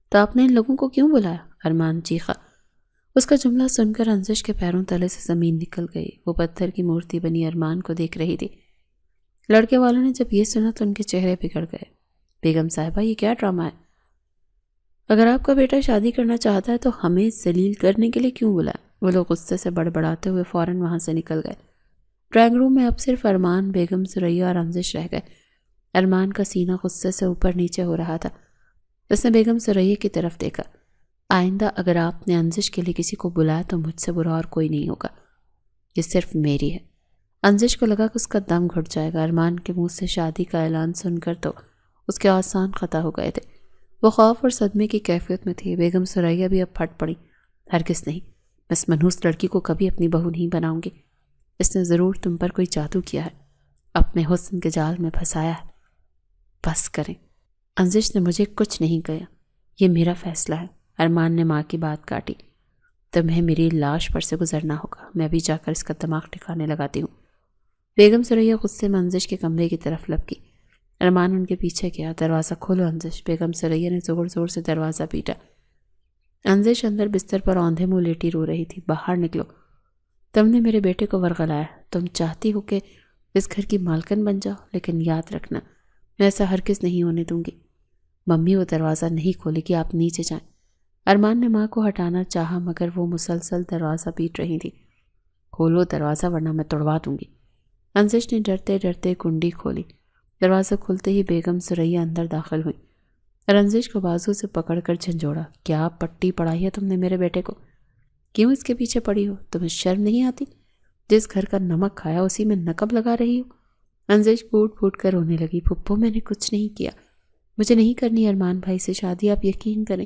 Speaker 1: تو آپ نے ان لوگوں کو کیوں بلایا؟ ارمان چیخا۔ اس کا جملہ سن کر انزش کے پیروں تلے سے زمین نکل گئی۔ وہ پتھر کی مورتی بنی ارمان کو دیکھ رہی تھی۔ لڑکے والوں نے جب یہ سنا تو ان کے چہرے بگڑ گئے۔ بیگم صاحبہ، یہ کیا ڈرامہ ہے؟ اگر آپ کا بیٹا شادی کرنا چاہتا ہے تو ہمیں ذلیل کرنے کے لیے کیوں بلایا؟ وہ لوگ غصے سے بڑبڑاتے ہوئے فوراً وہاں سے نکل گئے۔ ڈرائنگ روم میں اب صرف ارمان، بیگم ثریا اور انزش رہ گئے۔ ارمان کا سینہ غصے سے اوپر نیچے ہو رہا تھا۔ اس نے بیگم ثریا کی طرف دیکھا۔ آئندہ اگر آپ نے انزش کے لیے کسی کو بلایا تو مجھ سے برا اور کوئی نہیں ہوگا، یہ صرف میری ہے۔ انزش کو لگا کہ اس کا دم گھٹ جائے گا۔ ارمان کے منہ سے شادی کا اعلان سن کر تو اس کے آسان خطا ہو گئے تھے۔ وہ خوف اور صدمے کی کیفیت میں تھی۔ بیگم ثریا بھی اب پھٹ پڑی۔ ہرگز نہیں، میں اس منحوس لڑکی کو کبھی اپنی بہو نہیں بناؤں گی۔ اس نے ضرور تم پر کوئی جادو کیا ہے، اپنے حسن کے جال میں پھنسایا ہے۔ بس کریں، انزش نے مجھے کچھ نہیں کہا، یہ میرا فیصلہ ہے۔ ارمان نے ماں کی بات کاٹی۔ تمہیں میری لاش پر سے گزرنا ہوگا، میں ابھی جا کر اس کا دماغ ٹھکانے لگاتی ہوں۔ بیگم ثریا غصے میں انزش کے کمرے کی طرف لپکی۔ ارمان ان کے پیچھے گیا۔ دروازہ کھولو انزش۔ بیگم ثریا نے زور زور سے دروازہ پیٹا۔ انزش اندر بستر پر اوندھے منہ لیٹی رو رہی تھی۔ باہر نکلو، تم نے میرے بیٹے کو ورغلایا۔ تم چاہتی ہو کہ اس گھر کی مالکن بن جاؤ، لیکن یاد رکھنا میں ایسا ہرگز نہیں ہونے دوں گی۔ ممی، وہ دروازہ نہیں کھولے گی، آپ نیچے جائیں۔ ارمان نے ماں کو ہٹانا چاہا مگر وہ مسلسل دروازہ پیٹ رہی تھی۔ کھولو دروازہ ورنہ میں توڑوا دوں گی۔ انزش نے ڈرتے ڈرتے کنڈی کھولی۔ دروازہ کھلتے ہی بیگم ثریا اندر داخل ہوئی اور انزش کو بازو سے پکڑ کر جھنجھوڑا۔ کیا پٹی پڑھائی ہے تم نے میرے بیٹے کو؟ کیوں اس کے پیچھے پڑی ہو؟ تمہیں شرم نہیں آتی؟ جس گھر کا نمک کھایا اسی میں نقب لگا رہی ہو؟ انزش پھوٹ پھوٹ کر رونے لگی۔ پھپھو، میں نے کچھ نہیں کیا، مجھے نہیں کرنی ارمان بھائی سے شادی، آپ یقین کریں۔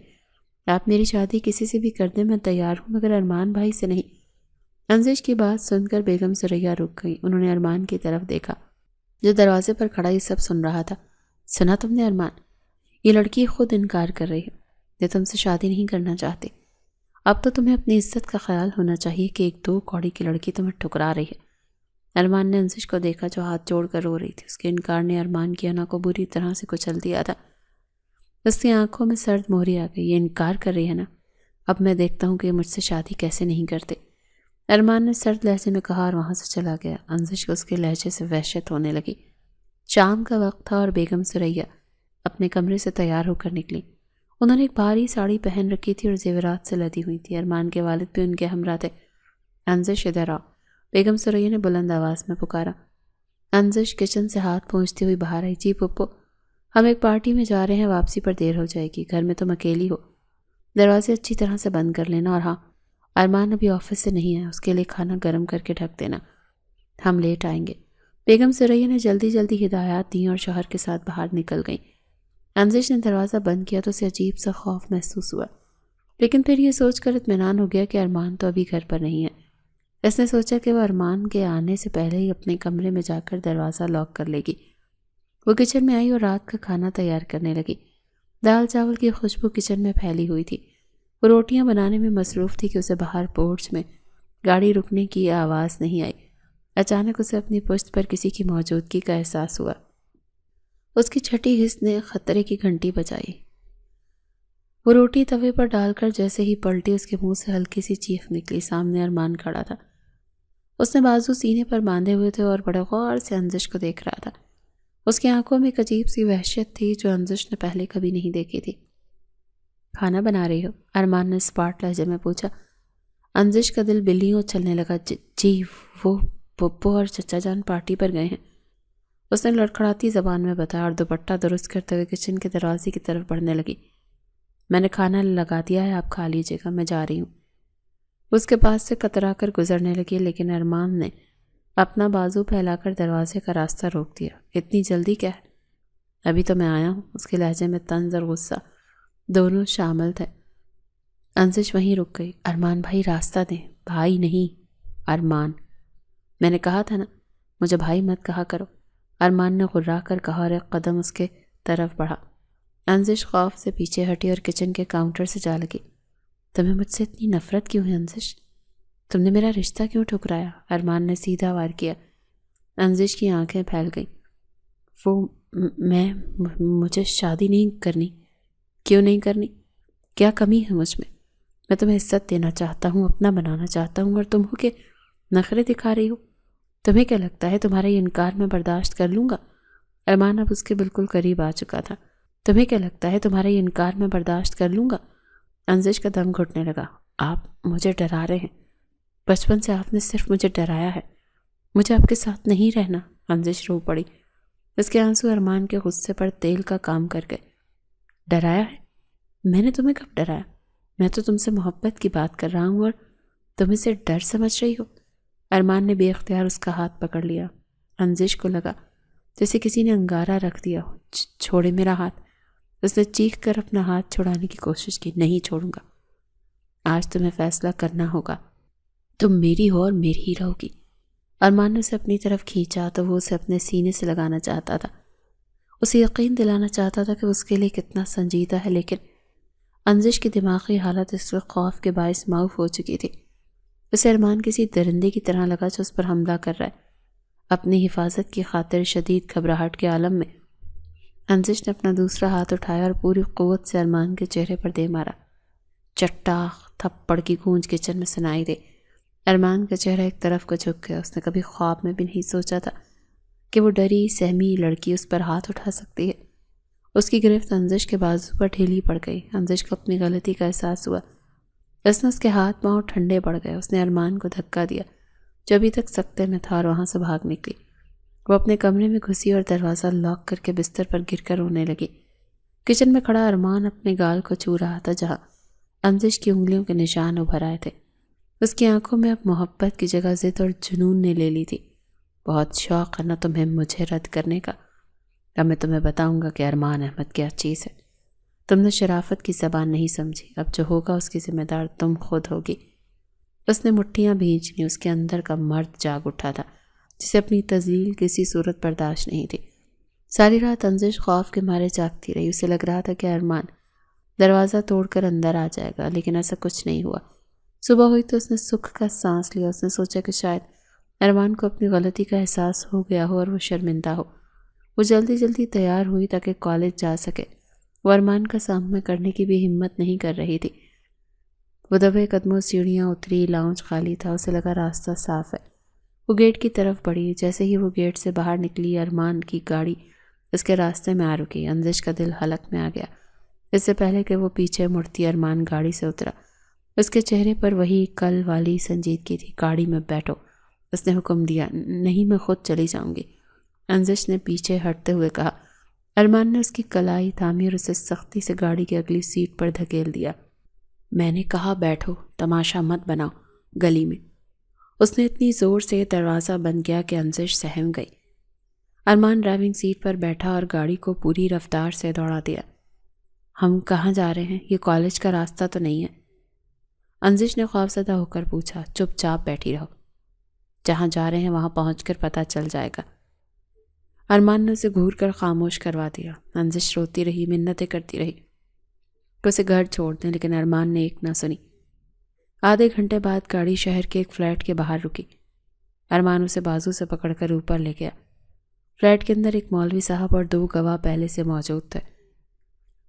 Speaker 1: آپ میری شادی کسی سے بھی کر دیں، میں تیار ہوں، مگر ارمان بھائی سے نہیں۔ انزش کی بات سن کر بیگم ثریا رک گئی۔ انہوں نے ارمان کی طرف دیکھا جو دروازے پر کھڑا یہ سب سن رہا تھا۔ سنا تم نے ارمان؟ یہ لڑکی خود انکار کر رہی ہے، یہ تم سے شادی نہیں کرنا چاہتے۔ اب تو تمہیں اپنی عزت کا خیال ہونا چاہیے کہ ایک دو کوڑی کی لڑکی تمہیں ٹھکرا رہی ہے۔ ارمان نے انزش کو دیکھا جو ہاتھ جوڑ کر رو رہی تھی۔ اس کے انکار نے ارمان کی انا کو بری طرح سے کچل دیا تھا۔ اس کی آنکھوں میں سرد مہری آ گئی۔ یہ انکار کر رہی ہے نا؟ اب میں دیکھتا ہوں کہ یہ مجھ سے شادی کیسے نہیں کرتے۔ ارمان نے سرد لہجے میں کہا اور وہاں سے چلا گیا۔ انزش کو اس کے لہجے سے وحشت ہونے لگی۔ شام کا وقت تھا اور بیگم ثریا اپنے کمرے سے تیار ہو کر نکلی۔ انہوں نے ایک بھاری ساڑی پہن رکھی تھی اور زیورات سے لدی ہوئی تھی۔ ارمان کے والد بھی ان کے ہمراہ تھے۔ انزش ادھر آؤ، بیگم ثریا نے بلند آواز میں پکارا۔ انزش کچن سے ہاتھ پہنچتی ہوئی باہر آئی۔ جی پھپھو، ہم ایک پارٹی میں جا رہے ہیں، واپسی پر دیر ہو جائے گی، گھر میں تم اکیلی ہو، دروازے اچھی طرح سے بند کر لینا، اور ہاں، ارمان ابھی آفس سے نہیں آیا، اس کے لیے کھانا گرم کر کے ڈھک دینا، ہم لیٹ آئیں گے۔ بیگم ثریا نے جلدی جلدی ہدایات دیں اور شوہر کے ساتھ باہر نکل گئیں۔ انزش نے دروازہ بند کیا تو اسے عجیب سا خوف محسوس ہوا، لیکن پھر یہ سوچ کر اطمینان ہو گیا کہ ارمان تو ابھی گھر پر نہیں ہے۔ اس نے سوچا کہ وہ ارمان کے آنے سے پہلے ہی اپنے کمرے میں جا کر دروازہ لاک کر لے گی۔ وہ کچن میں آئی اور رات کا کھانا تیار کرنے لگی۔ دال چاول کی خوشبو کچن میں پھیلی ہوئی تھی۔ وہ روٹیاں بنانے میں مصروف تھی کہ اسے باہر پورچ میں گاڑی رکنے کی آواز نہیں آئی۔ اچانک اسے اپنی پشت پر کسی کی موجودگی کا احساس ہوا۔ اس کی چھٹی حس نے خطرے کی گھنٹی بجائی۔ وہ روٹی توے پر ڈال کر جیسے ہی پلٹی، اس کے منہ سے ہلکی سی چیخ نکلی۔ سامنے ارمان کھڑا تھا۔ اس نے بازو سینے پر باندھے ہوئے تھے اور بڑے غور سے انزش کو دیکھ رہا تھا۔ اس کی آنکھوں میں ایک عجیب سی وحشت تھی جو انزش نے پہلے کبھی نہیں دیکھی تھی۔ کھانا بنا رہی ہو؟ ارمان نے اسپاٹ لہجے میں پوچھا۔ انزش کا دل بلیوں چلنے لگا۔ جی، وہ پھپھو اور چچا جان پارٹی پر گئے ہیں، اس نے لڑکھڑاتی زبان میں بتایا اور دوپٹہ درست کرتے ہوئے کچن کے دروازے کی طرف بڑھنے لگی۔ میں نے کھانا لگا دیا ہے، آپ کھا لیجیے گا، میں جا رہی ہوں۔ اس کے پاس سے کترا کر گزرنے لگی، لیکن ارمان نے اپنا بازو پھیلا کر دروازے کا راستہ روک دیا۔ اتنی جلدی کیا ہے؟ ابھی تو میں آیا ہوں، اس کے لہجے میں طنز اور غصہ۔ دونوں شامل تھے۔ انزش وہیں رک گئی۔ ارمان بھائی راستہ دیں۔ بھائی نہیں، ارمان۔ میں نے کہا تھا نا، مجھے بھائی مت کہا کرو، ارمان نے غرا کر کہا اور ایک قدم اس کے طرف بڑھا۔ انزش خوف سے پیچھے ہٹی اور کچن کے کاؤنٹر سے جا لگی۔ تمہیں مجھ سے اتنی نفرت کیوں ہے انزش؟ تم نے میرا رشتہ کیوں ٹھکرایا؟ ارمان نے سیدھا وار کیا۔ انزش کی آنکھیں پھیل گئیں۔ مجھے شادی نہیں کرنی۔ کیوں نہیں کرنی؟ کیا کمی ہے مجھ میں تمہیں عزت دینا چاہتا ہوں، اپنا بنانا چاہتا ہوں، اور تم ہو کہ نخرے دکھا رہی ہو۔ تمہیں کیا لگتا ہے تمہارا یہ انکار میں برداشت کر لوں گا؟ ارمان اب اس کے بالکل قریب آ چکا تھا۔ تمہیں کیا لگتا ہے تمہارا یہ انکار میں برداشت کر لوں گا؟ انزش کا دم گھٹنے لگا۔ آپ مجھے ڈرا رہے ہیں۔ بچپن سے آپ نے صرف مجھے ڈرایا ہے، مجھے آپ کے ساتھ نہیں رہنا۔ انزش رو پڑی۔ اس کے آنسو ارمان کے غصے پر تیل کا کام کر گئے۔ ڈرایا ہے؟ میں نے تمہیں کب ڈرایا؟ میں تو تم سے محبت کی بات کر رہا ہوں اور تم اسے ڈر سمجھ رہی ہو۔ ارمان نے بے اختیار اس کا ہاتھ پکڑ لیا۔ انزش کو لگا جیسے کسی نے انگارہ رکھ دیا ہو۔ چھوڑے میرا ہاتھ۔ اس نے چیخ کر اپنا ہاتھ چھڑانے کی کوشش کی۔ نہیں چھوڑوں گا۔ آج تمہیں فیصلہ کرنا ہوگا، تم میری ہو اور میری ہی رہو گی۔ ارمان نے اسے اپنی طرف کھینچا تو وہ اسے اپنے سینے سے لگانا چاہتا تھا، اسے یقین دلانا چاہتا تھا کہ اس کے لیے کتنا سنجیدہ ہے، لیکن انزش کی دماغی حالت اس وقت خوف کے باعث معاف ہو چکی تھی۔ اسے ارمان کسی درندے کی طرح لگا جو اس پر حملہ کر رہا ہے۔ اپنی حفاظت کی خاطر شدید گھبراہٹ کے عالم میں انزش نے اپنا دوسرا ہاتھ اٹھایا اور پوری قوت سے ارمان کے چہرے پر دے مارا۔ چٹاخ تھپڑ کی گونج کچن میں سنائی دے۔ ارمان کا چہرہ ایک طرف کو جھک گیا۔ اس نے کبھی خواب میں بھی نہیں سوچا تھا کہ وہ ڈری سہمی لڑکی اس پر ہاتھ اٹھا سکتی ہے۔ اس کی گرفت انزش کے بازو پر ڈھیلی پڑ گئی۔ انزش کو اپنی غلطی کا احساس ہوا۔ اس کے ہاتھ پاؤں ٹھنڈے پڑ گئے۔ اس نے ارمان کو دھکا دیا جو ابھی تک سکتے میں تھا اور وہاں سے بھاگ نکلی۔ وہ اپنے کمرے میں گھسی اور دروازہ لاک کر کے بستر پر گر کر رونے لگی۔ کچن میں کھڑا ارمان اپنے گال کو چھو رہا تھا جہاں انزش کی انگلیوں کے نشان ابھر آئے تھے۔ اس کی آنکھوں میں اب محبت کی جگہ ضد اور جنون نے لے لی تھی۔ بہت شوق ہے نا تمہیں مجھے رد کرنے کا؟ اب میں تمہیں بتاؤں گا کہ ارمان احمد کیا چیز ہے۔ تم نے شرافت کی زبان نہیں سمجھی، اب جو ہوگا اس کی ذمہ دار تم خود ہوگی۔ اس نے مٹھیاں بھینچ لیں۔ اس کے اندر کا مرد جاگ اٹھا تھا جسے اپنی تذلیل کسی صورت برداشت نہیں تھی۔ ساری رات انزش خوف کے مارے جاگتی رہی۔ اسے لگ رہا تھا کہ ارمان دروازہ توڑ کر اندر آ جائے گا، لیکن ایسا کچھ نہیں ہوا۔ صبح ہوئی تو اس نے سکھ کا سانس لیا۔ اس نے سوچا کہ شاید ارمان کو اپنی غلطی کا احساس ہو گیا ہو اور وہ شرمندہ ہو۔ وہ جلدی تیار ہوئی تاکہ کالج جا سکے۔ وہ ارمان کا سامنا کرنے کی بھی ہمت نہیں کر رہی تھی۔ وہ دبے قدموں سیڑھیاں اتری۔ لاؤنج خالی تھا۔ اسے لگا راستہ صاف ہے۔ وہ گیٹ کی طرف بڑھی۔ جیسے ہی وہ گیٹ سے باہر نکلی ارمان کی گاڑی اس کے راستے میں آ رکی۔ انزش کا دل حلق میں آ گیا۔ اس سے پہلے کہ وہ پیچھے مڑتی ارمان گاڑی سے اترا۔ اس کے چہرے پر وہی کل والی سنجیدگی تھی۔ گاڑی میں بیٹھو، اس نے حکم دیا۔ نہیں، میں خود چلی جاؤں گی، انزش نے پیچھے ہٹتے ہوئے کہا۔ ارمان نے اس کی کلائی تھامی اور اسے سختی سے گاڑی کی اگلی سیٹ پر دھکیل دیا۔ میں نے کہا بیٹھو، تماشا مت بناؤ گلی میں۔ اس نے اتنی زور سے دروازہ بند کیا کہ انزش سہم گئی۔ ارمان ڈرائیونگ سیٹ پر بیٹھا اور گاڑی کو پوری رفتار سے دوڑا دیا۔ ہم کہاں جا رہے ہیں؟ یہ کالج کا راستہ تو نہیں ہے؟ انزش نے خوفزدہ ہو کر پوچھا۔ چپ چاپ بیٹھی رہو، جہاں جا رہے ہیں وہاں پہنچ کر پتہ چل جائے گا۔ ارمان نے اسے گھور کر خاموش کروا دیا۔ انزش روتی رہی، منتیں کرتی رہی کہ اسے گھر چھوڑ دیں، لیکن ارمان نے ایک نہ سنی۔ آدھے گھنٹے بعد گاڑی شہر کے ایک فلیٹ کے باہر رکی۔ ارمان اسے بازو سے پکڑ کر اوپر لے گیا۔ فلیٹ کے اندر ایک مولوی صاحب اور 2 گواہ پہلے سے موجود تھے۔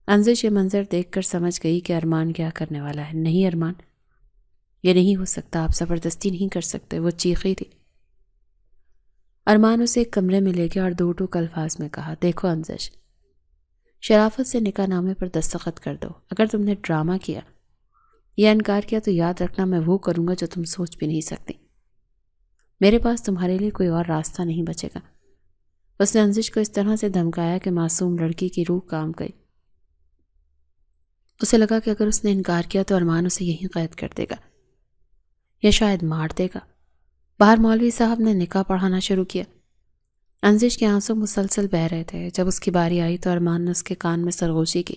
Speaker 1: انزش یہ منظر دیکھ کر سمجھ گئی کہ ارمان کیا کرنے والا ہے۔ نہیں ارمان، یہ نہیں ہو سکتا، آپ زبردستی نہیں کر سکتے، وہ چیخی تھی۔ ارمان اسے ایک کمرے میں لے گیا اور 2 ٹوک الفاظ میں کہا، دیکھو انزش، شرافت سے نکاح نامے پر دستخط کر دو۔ اگر تم نے ڈرامہ کیا یا انکار کیا تو یاد رکھنا میں وہ کروں گا جو تم سوچ بھی نہیں سکتی۔ میرے پاس تمہارے لیے کوئی اور راستہ نہیں بچے گا۔ اس نے انزش کو اس طرح سے دھمکایا کہ معصوم لڑکی کی روح کام گئی۔ اسے لگا کہ اگر اس نے انکار کیا تو ارمان اسے یہیں قید کر دے گا یا شاید مار دے گا۔ باہر مولوی صاحب نے نکاح پڑھانا شروع کیا۔ انزش کے آنسو مسلسل بہہ رہے تھے۔ جب اس کی باری آئی تو ارمان نے اس کے کان میں سرگوشی کی۔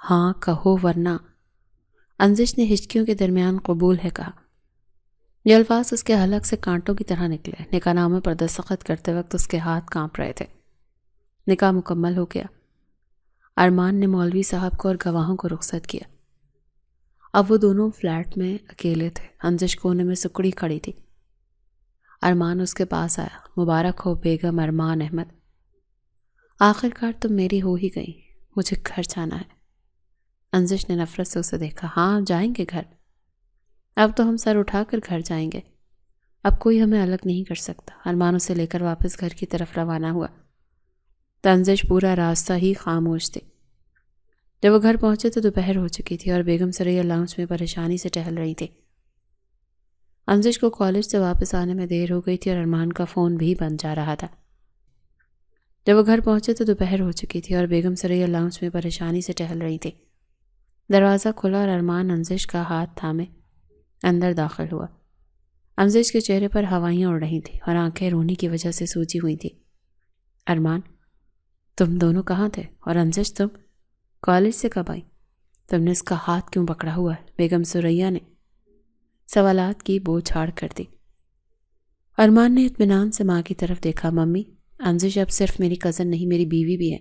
Speaker 1: ہاں کہو ورنہ۔ انزش نے ہچکیوں کے درمیان قبول ہے کہا۔ یہ الفاظ اس کے حلق سے کانٹوں کی طرح نکلے۔ نکاح نامے پر دستخط کرتے وقت اس کے ہاتھ کانپ رہے تھے۔ نکاح مکمل ہو گیا۔ ارمان نے مولوی صاحب کو اور گواہوں کو رخصت کیا۔ اب وہ دونوں فلیٹ میں اکیلے تھے۔ انزش کونے میں سکڑی کھڑی تھی۔ ارمان اس کے پاس آیا۔ مبارک ہو بیگم ارمان احمد، آخر کار تم میری ہو ہی گئی، مجھے گھر جانا ہے۔ انزش نے نفرت سے اسے دیکھا۔ ہاں جائیں گے گھر، اب تو ہم سر اٹھا کر گھر جائیں گے، اب کوئی ہمیں الگ نہیں کر سکتا۔ ارمان اسے لے کر واپس گھر کی طرف روانہ ہوا۔ انزش پورا راستہ ہی خاموش تھی۔ جب وہ گھر پہنچے تو دوپہر ہو چکی تھی اور بیگم سریا لاؤنج میں پریشانی سے ٹہل رہی تھی۔ انزش کو کالج سے واپس آنے میں دیر ہو گئی تھی اور ارمان کا فون بھی بند جا رہا تھا۔ جب وہ گھر پہنچے تو دوپہر ہو چکی تھی اور بیگم سریا لاؤنج میں پریشانی سے ٹہل رہی تھی۔ دروازہ کھلا اور ارمان انزش کا ہاتھ تھامے اندر داخل ہوا۔ انزش کے چہرے پر ہوائیاں اڑ رہی تھیں اور آنکھیں رونی کی وجہ سے سوجی ہوئی تھیں۔ ارمان، تم دونوں کہاں تھے؟ اور انزش تم کالج سے کب آئی؟ تم نے اس کا ہاتھ کیوں پکڑا ہوا ہے؟ بیگم سریا نے سوالات کی بو چھاڑ کر دی۔ ارمان نے اطمینان سے ماں کی طرف دیکھا۔ ممی، انزش اب صرف میری کزن نہیں، میری بیوی بھی ہے۔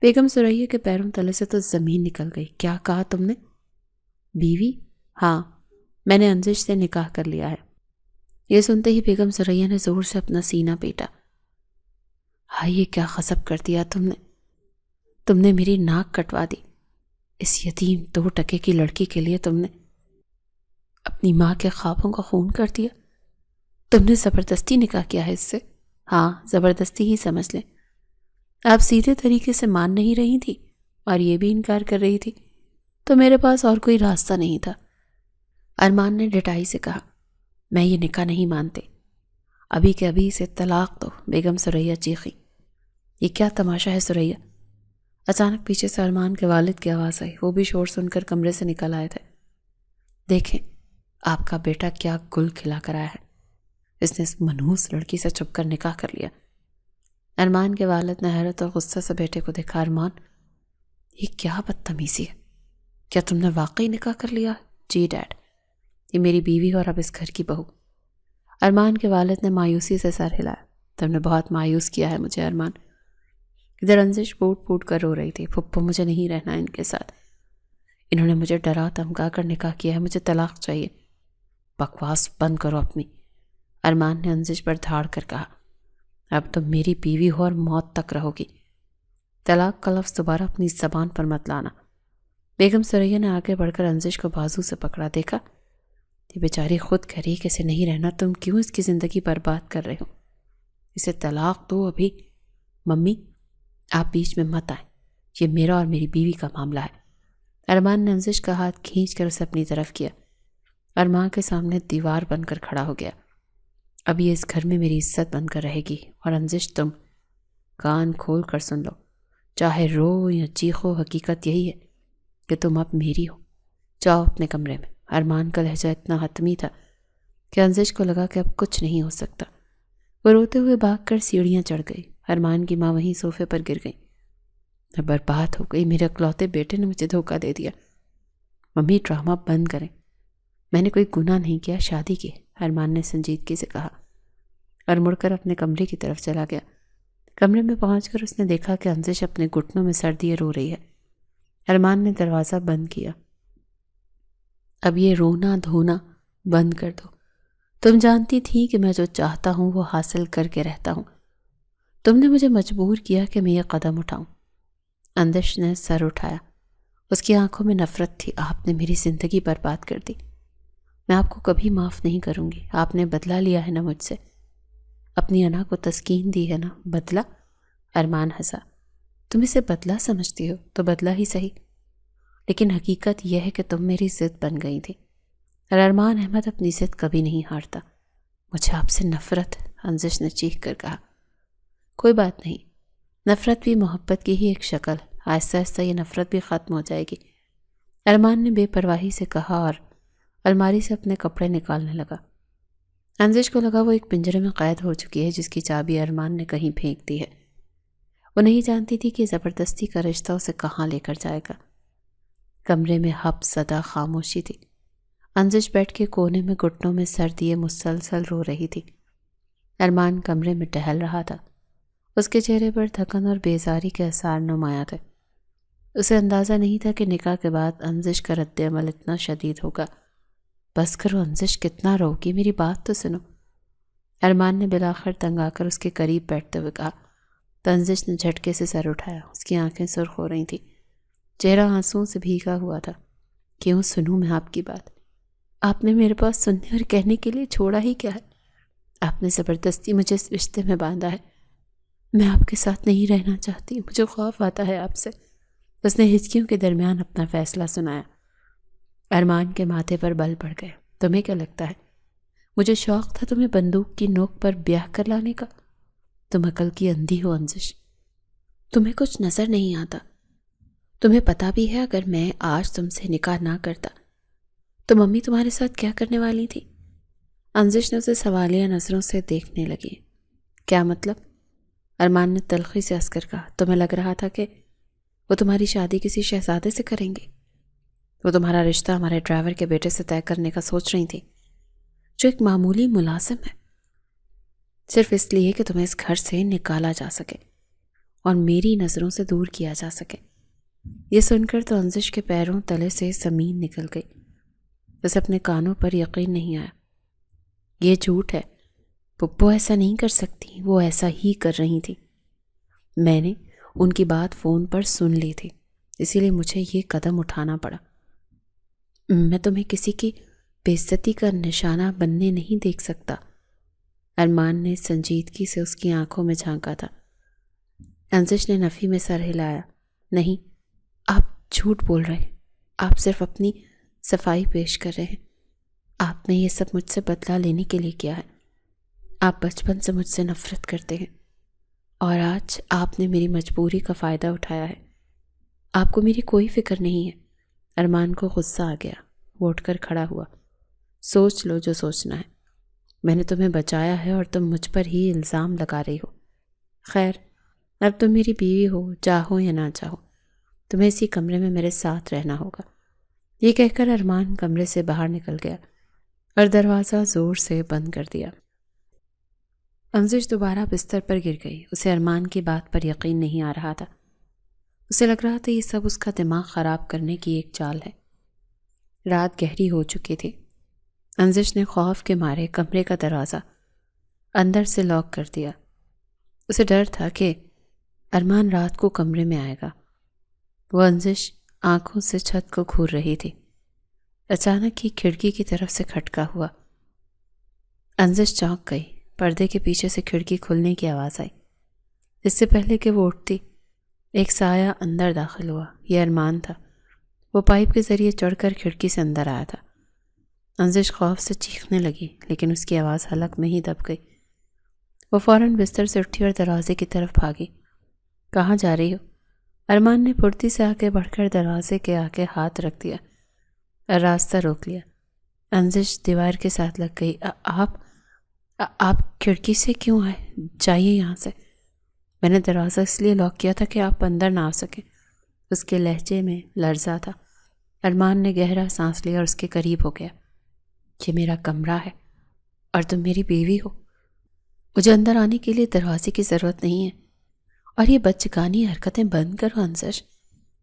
Speaker 1: بیگم سریا کے پیروں تلے سے تو زمین نکل گئی۔ کیا کہا تم نے؟ بیوی؟ ہاں، میں نے انزش سے نکاح کر لیا ہے۔ یہ سنتے ہی بیگم سریا نے زور سے اپنا سینہ پیٹا۔ ہائی، یہ کیا غضب کر دیا تم نے میری ناک کٹوا دی۔ اس یتیم 2 ٹکے کی لڑکی کے لیے تم نے اپنی ماں کے خوابوں کا خون کر دیا۔ تم نے زبردستی نکاح کیا ہے اس سے۔ ہاں، زبردستی ہی سمجھ لیں۔ آپ سیدھے طریقے سے مان نہیں رہی تھی اور یہ بھی انکار کر رہی تھی، تو میرے پاس اور کوئی راستہ نہیں تھا۔ ارمان نے ڈٹائی سے کہا، میں یہ نکاح نہیں مانتے، ابھی کے ابھی اسے طلاق دو۔ بیگم سریا چیخی۔ یہ کیا تماشا ہے سریا؟ اچانک پیچھے سے ارمان کے والد کی آواز آئی۔ وہ بھی شور سن کر کمرے سے نکل آئے تھے۔ دیکھیں آپ کا بیٹا کیا گل کھلا کر آیا ہے، اس نے اس منحوس لڑکی سے چھپ کر نکاح کر لیا۔ ارمان کے والد نے حیرت اور غصہ سے بیٹے کو دیکھا۔ ارمان، یہ کیا بدتمیزی ہے؟ کیا تم نے واقعی نکاح کر لیا؟ جی ڈیڈ، یہ میری بیوی اور اب اس گھر کی بہو۔ ارمان کے والد نے مایوسی سے سر ہلایا۔ تم نے بہت مایوس کیا ہے مجھے ارمان۔ ادھر انزش پوٹ پوٹ کر رو رہی تھی۔ پھپھو، مجھے نہیں رہنا ان کے ساتھ، انہوں نے مجھے ڈرا دھمکا کر نکاح کیا ہے، مجھے طلاق چاہیے۔ بکواس بند کرو اپنی، ارمان نے انزش پر دھاڑ کر کہا۔ اب تم میری بیوی ہو اور موت تک رہو گی۔ طلاق کا لفظ دوبارہ اپنی زبان پر مت لانا۔ بیگم سریا نے آگے بڑھ کر انزش کو بازو سے پکڑا۔ دیکھا، یہ بیچاری خود کہہ رہی کہ اسے نہیں رہنا، تم کیوں اس کی زندگی برباد کر رہے ہو؟ اسے طلاق دو ابھی۔ ممی، آپ بیچ میں مت آئیں، یہ میرا اور میری بیوی کا معاملہ ہے۔ ارمان نے انزش کا ہاتھ کھینچ کر اسے اپنی طرف کیا اور ماں کے سامنے دیوار بن کر کھڑا ہو گیا۔ اب یہ اس گھر میں میری عزت بن کر رہے گی، اور انزش تم کان کھول کر سن لو، چاہے رو یا چیخو، حقیقت یہی ہے کہ تم اب میری ہو۔ جاؤ اپنے کمرے میں۔ ارمان کا لہجہ اتنا حتمی تھا کہ انزش کو لگا کہ اب کچھ نہیں ہو سکتا۔ وہ روتے ہوئے بھاگ کر سیڑھیاں چڑھ گئی۔ ارمان کی ماں وہیں صوفے پر گر گئی۔ میں برباد ہو گئی، میرے اکلوتے بیٹے نے مجھے دھوکہ دے دیا۔ ممی، ڈرامہ بند کریں، میں نے کوئی گناہ نہیں کیا، شادی کی، ارمان نے سنجیدگی سے کہا اور مڑ کر اپنے کمرے کی طرف چلا گیا۔ کمرے میں پہنچ کر اس نے دیکھا کہ انزش اپنے گھٹنوں میں سر دیے رو رہی ہے۔ ارمان نے دروازہ بند کیا۔ اب یہ رونا دھونا بند کر دو، تم جانتی تھی کہ میں جو چاہتا ہوں وہ حاصل کر کے رہتا ہوں، تم نے مجھے مجبور کیا کہ میں یہ قدم اٹھاؤں۔ انزش نے سر اٹھایا، اس کی آنکھوں میں نفرت تھی۔ آپ نے میری زندگی برباد کر دی، میں آپ کو کبھی معاف نہیں کروں گی۔ آپ نے بدلہ لیا ہے نا مجھ سے، اپنی انا کو تسکین دی ہے نا۔ بدلہ؟ ارمان ہنسا۔ تم اسے بدلہ سمجھتی ہو تو بدلہ ہی صحیح، لیکن حقیقت یہ ہے کہ تم میری ضد بن گئی تھی، اور ارمان احمد اپنی ضد کبھی نہیں ہارتا۔ مجھے آپ سے نفرت، انزش نے چیخ کر کہا۔ کوئی بات نہیں، نفرت بھی محبت کی ہی ایک شکل، آہستہ آہستہ یہ نفرت بھی ختم ہو جائے گی، ارمان نے بے پرواہی سے کہا اور الماری سے اپنے کپڑے نکالنے لگا۔ انزش کو لگا وہ ایک پنجرے میں قید ہو چکی ہے جس کی چابی ارمان نے کہیں پھینک دی ہے۔ وہ نہیں جانتی تھی کہ زبردستی کا رشتہ اسے کہاں لے کر جائے گا۔ کمرے میں حب زدہ خاموشی تھی۔ انزش بیٹھ کے کونے میں گھٹنوں میں سر دیے مسلسل رو رہی تھی۔ ارمان کمرے میں ٹہل رہا تھا۔ اس کے چہرے پر تھکن اور بیزاری کے آثار نمایاں تھے۔ اسے اندازہ نہیں تھا کہ نکاح کے بعد انزش کا رد عمل اتنا شدید ہوگا۔ بس کرو انزش، کتنا رو گی، میری بات تو سنو۔ ارمان نے بلاخر تنگ آ کر اس کے قریب بیٹھتے ہوئے کہا تو انزش نے جھٹکے سے سر اٹھایا۔ اس کی آنکھیں سرخ ہو رہی تھیں، چہرہ آنسوؤں سے بھیگا ہوا تھا۔ کیوں سنوں میں آپ کی بات؟ آپ نے میرے پاس سننے اور کہنے کے لیے چھوڑا ہی کیا ہے؟ آپ نے زبردستی مجھے اس رشتے میں باندھا ہے۔ میں آپ کے ساتھ نہیں رہنا چاہتی، مجھے خوف آتا ہے آپ سے۔ اس نے ہچکیوں کے درمیان اپنا فیصلہ سنایا۔ ارمان کے ماتھے پر بل پڑ گئے۔ تمہیں کیا لگتا ہے مجھے شوق تھا تمہیں بندوق کی نوک پر بیاہ کر لانے کا؟ تم عقل کی اندھی ہو انزش، تمہیں کچھ نظر نہیں آتا۔ تمہیں پتا بھی ہے اگر میں آج تم سے نکاح نہ کرتا تو ممی تمہارے ساتھ کیا کرنے والی تھی؟ انزش نے اسے سوالیہ نظروں سے دیکھنے لگی۔ کیا مطلب؟ ارمان نے تلخی سے ہنس کر کہا، تمہیں لگ رہا تھا کہ وہ تمہاری شادی کسی شہزادے سے کریں گے؟ وہ تمہارا رشتہ ہمارے ڈرائیور کے بیٹے سے طے کرنے کا سوچ رہی تھی، جو ایک معمولی ملازم ہے، صرف اس لیے کہ تمہیں اس گھر سے نکالا جا سکے اور میری نظروں سے دور کیا جا سکے۔ یہ سن کر تو انزش کے پیروں تلے سے زمین نکل گئی۔ اسے اپنے کانوں پر یقین نہیں آیا۔ یہ جھوٹ ہے، پپو ایسا نہیں کر سکتی، وہ ایسا ہی کر رہی تھی۔ میں نے ان کی بات فون پر سن لی تھی، اسی لیے مجھے یہ قدم اٹھانا پڑا۔ میں تمہیں کسی کی بے عزتی کا نشانہ بننے نہیں دیکھ سکتا۔ ارمان نے سنجیدگی سے اس کی آنکھوں میں جھانکا تھا۔ انزش نے نفی میں سر ہلایا۔ نہیں، آپ جھوٹ بول رہے ہیں، آپ صرف اپنی صفائی پیش کر رہے ہیں۔ آپ نے یہ سب مجھ سے بدلہ لینے کے لیے کیا ہے۔ آپ بچپن سے مجھ سے نفرت کرتے ہیں اور آج آپ نے میری مجبوری کا فائدہ اٹھایا ہے۔ آپ کو میری کوئی فکر نہیں ہے۔ ارمان کو غصہ آ گیا، وہ اٹھ کر کھڑا ہوا۔ سوچ لو جو سوچنا ہے، میں نے تمہیں بچایا ہے اور تم مجھ پر ہی الزام لگا رہی ہو۔ خیر، اب تم میری بیوی ہو، چاہو یا نہ چاہو، تمہیں اسی کمرے میں میرے ساتھ رہنا ہوگا۔ یہ کہہ کر ارمان کمرے سے باہر نکل گیا اور دروازہ زور سے بند کر دیا۔ انزش دوبارہ بستر پر گر گئی۔ اسے ارمان کی بات پر یقین نہیں آ رہا تھا۔ اسے لگ رہا تھا یہ سب اس کا دماغ خراب کرنے کی ایک چال ہے۔ رات گہری ہو چکی تھی۔ انزش نے خوف کے مارے کمرے کا دروازہ اندر سے لاک کر دیا۔ اسے ڈر تھا کہ ارمان رات کو کمرے میں آئے گا۔ وہ انزش آنکھوں سے چھت کو گھور رہی تھی۔ اچانک ہی کھڑکی کی طرف سے کھٹکا ہوا۔ انزش چونک گئی۔ پردے کے پیچھے سے کھڑکی کھلنے کی آواز آئی۔ اس سے پہلے کہ وہ اٹھتی، ایک سایہ اندر داخل ہوا۔ یہ ارمان تھا۔ وہ پائپ کے ذریعے چڑھ کر کھڑکی سے اندر آیا تھا۔ انزش خوف سے چیخنے لگی، لیکن اس کی آواز حلق میں ہی دب گئی۔ وہ فوراً بستر سے اٹھی اور دروازے کی طرف بھاگی۔ کہاں جا رہی ہو؟ ارمان نے پھرتی سے آگے بڑھ کر دروازے کے آگے ہاتھ رکھ دیا اور راستہ روک لیا۔ انزش دیوار کے ساتھ لگ گئی۔ آپ کھڑکی سے کیوں آئے؟ جائیے یہاں سے۔ میں نے دروازہ اس لیے لاک کیا تھا کہ آپ اندر نہ آ سکیں۔ اس کے لہجے میں لرزہ تھا۔ ارمان نے گہرا سانس لیا اور اس کے قریب ہو گیا۔ یہ میرا کمرہ ہے اور تم میری بیوی ہو۔ مجھے اندر آنے کے لیے دروازے کی ضرورت نہیں ہے، اور یہ بچگانی حرکتیں بند کرو انزش۔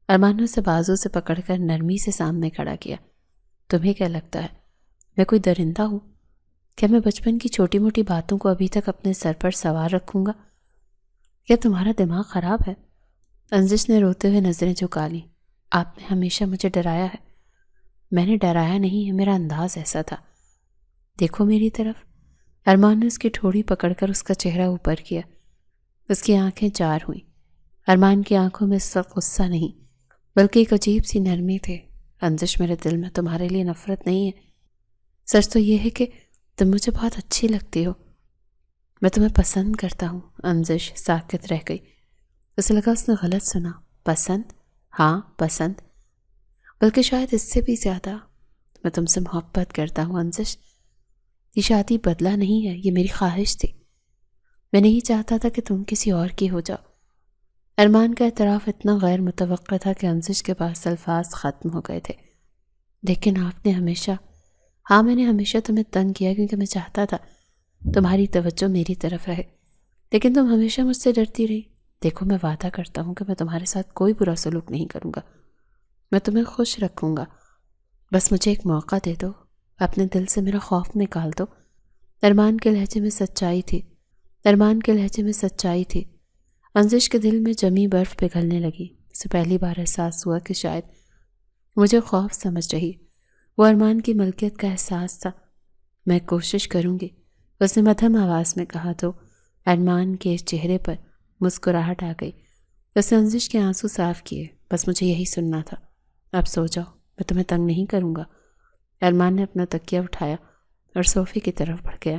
Speaker 1: ارمان نے اسے بازو سے پکڑ کر نرمی سے سامنے کھڑا کیا۔ تمہیں کیا لگتا ہے میں کوئی درندہ ہوں؟ کیا میں بچپن کی چھوٹی موٹی باتوں کو ابھی تک اپنے سر پر سوار رکھوں گا؟ کیا تمہارا دماغ خراب ہے؟ انزش نے روتے ہوئے نظریں جھکا لیں۔ آپ نے ہمیشہ مجھے ڈرایا ہے۔ میں نے ڈرایا نہیں ہے، میرا انداز ایسا تھا۔ دیکھو میری طرف۔ ارمان نے اس کی ٹھوڑی پکڑ کر اس کا چہرہ اوپر کیا۔ اس کی آنکھیں چار ہوئیں۔ ارمان کی آنکھوں میں اس وقت غصہ نہیں، بلکہ ایک عجیب سی نرمی تھے۔ انزش، میرے دل میں تمہارے لیے نفرت نہیں ہے۔ سچ تو یہ ہے کہ تم مجھے بہت اچھی لگتی ہو۔ میں تمہیں پسند کرتا ہوں۔ انزش ساکت رہ گئی۔ اسے لگا اس نے غلط سنا۔ پسند؟ ہاں پسند، بلکہ شاید اس سے بھی زیادہ۔ میں تم سے محبت کرتا ہوں انزش۔ یہ شادی بدلہ نہیں ہے، یہ میری خواہش تھی۔ میں نہیں چاہتا تھا کہ تم کسی اور کی ہو جاؤ۔ ارمان کا اعتراف اتنا غیر متوقع تھا کہ انزش کے پاس الفاظ ختم ہو گئے تھے۔ لیکن آپ نے ہمیشہ، ہاں میں نے ہمیشہ تمہیں تنگ کیا کیونکہ میں چاہتا تھا تمہاری توجہ میری طرف رہے، لیکن تم ہمیشہ مجھ سے ڈرتی رہی۔ دیکھو میں وعدہ کرتا ہوں کہ میں تمہارے ساتھ کوئی برا سلوک نہیں کروں گا، میں تمہیں خوش رکھوں گا، بس مجھے ایک موقع دے دو، اپنے دل سے میرا خوف نکال دو۔ ارمان کے لہجے میں سچائی تھی، ارمان کے لہجے میں سچائی تھی۔ انزش کے دل میں جمی برف پگھلنے لگی۔ اسے پہلی بار احساس ہوا کہ شاید مجھے خوف سمجھ رہی۔ وہ ارمان کی ملکیت کا احساس تھا۔ میں کوشش کروں گی، اس نے مدھم آواز میں کہا تو ارمان کے چہرے پر مسکراہٹ آ گئی۔ اس نے انزش کے آنسو صاف کیے۔ بس مجھے یہی سننا تھا، اب سو جاؤ، میں تمہیں تنگ نہیں کروں گا۔ ارمان نے اپنا تکیہ اٹھایا اور صوفے کی طرف بڑھ گیا۔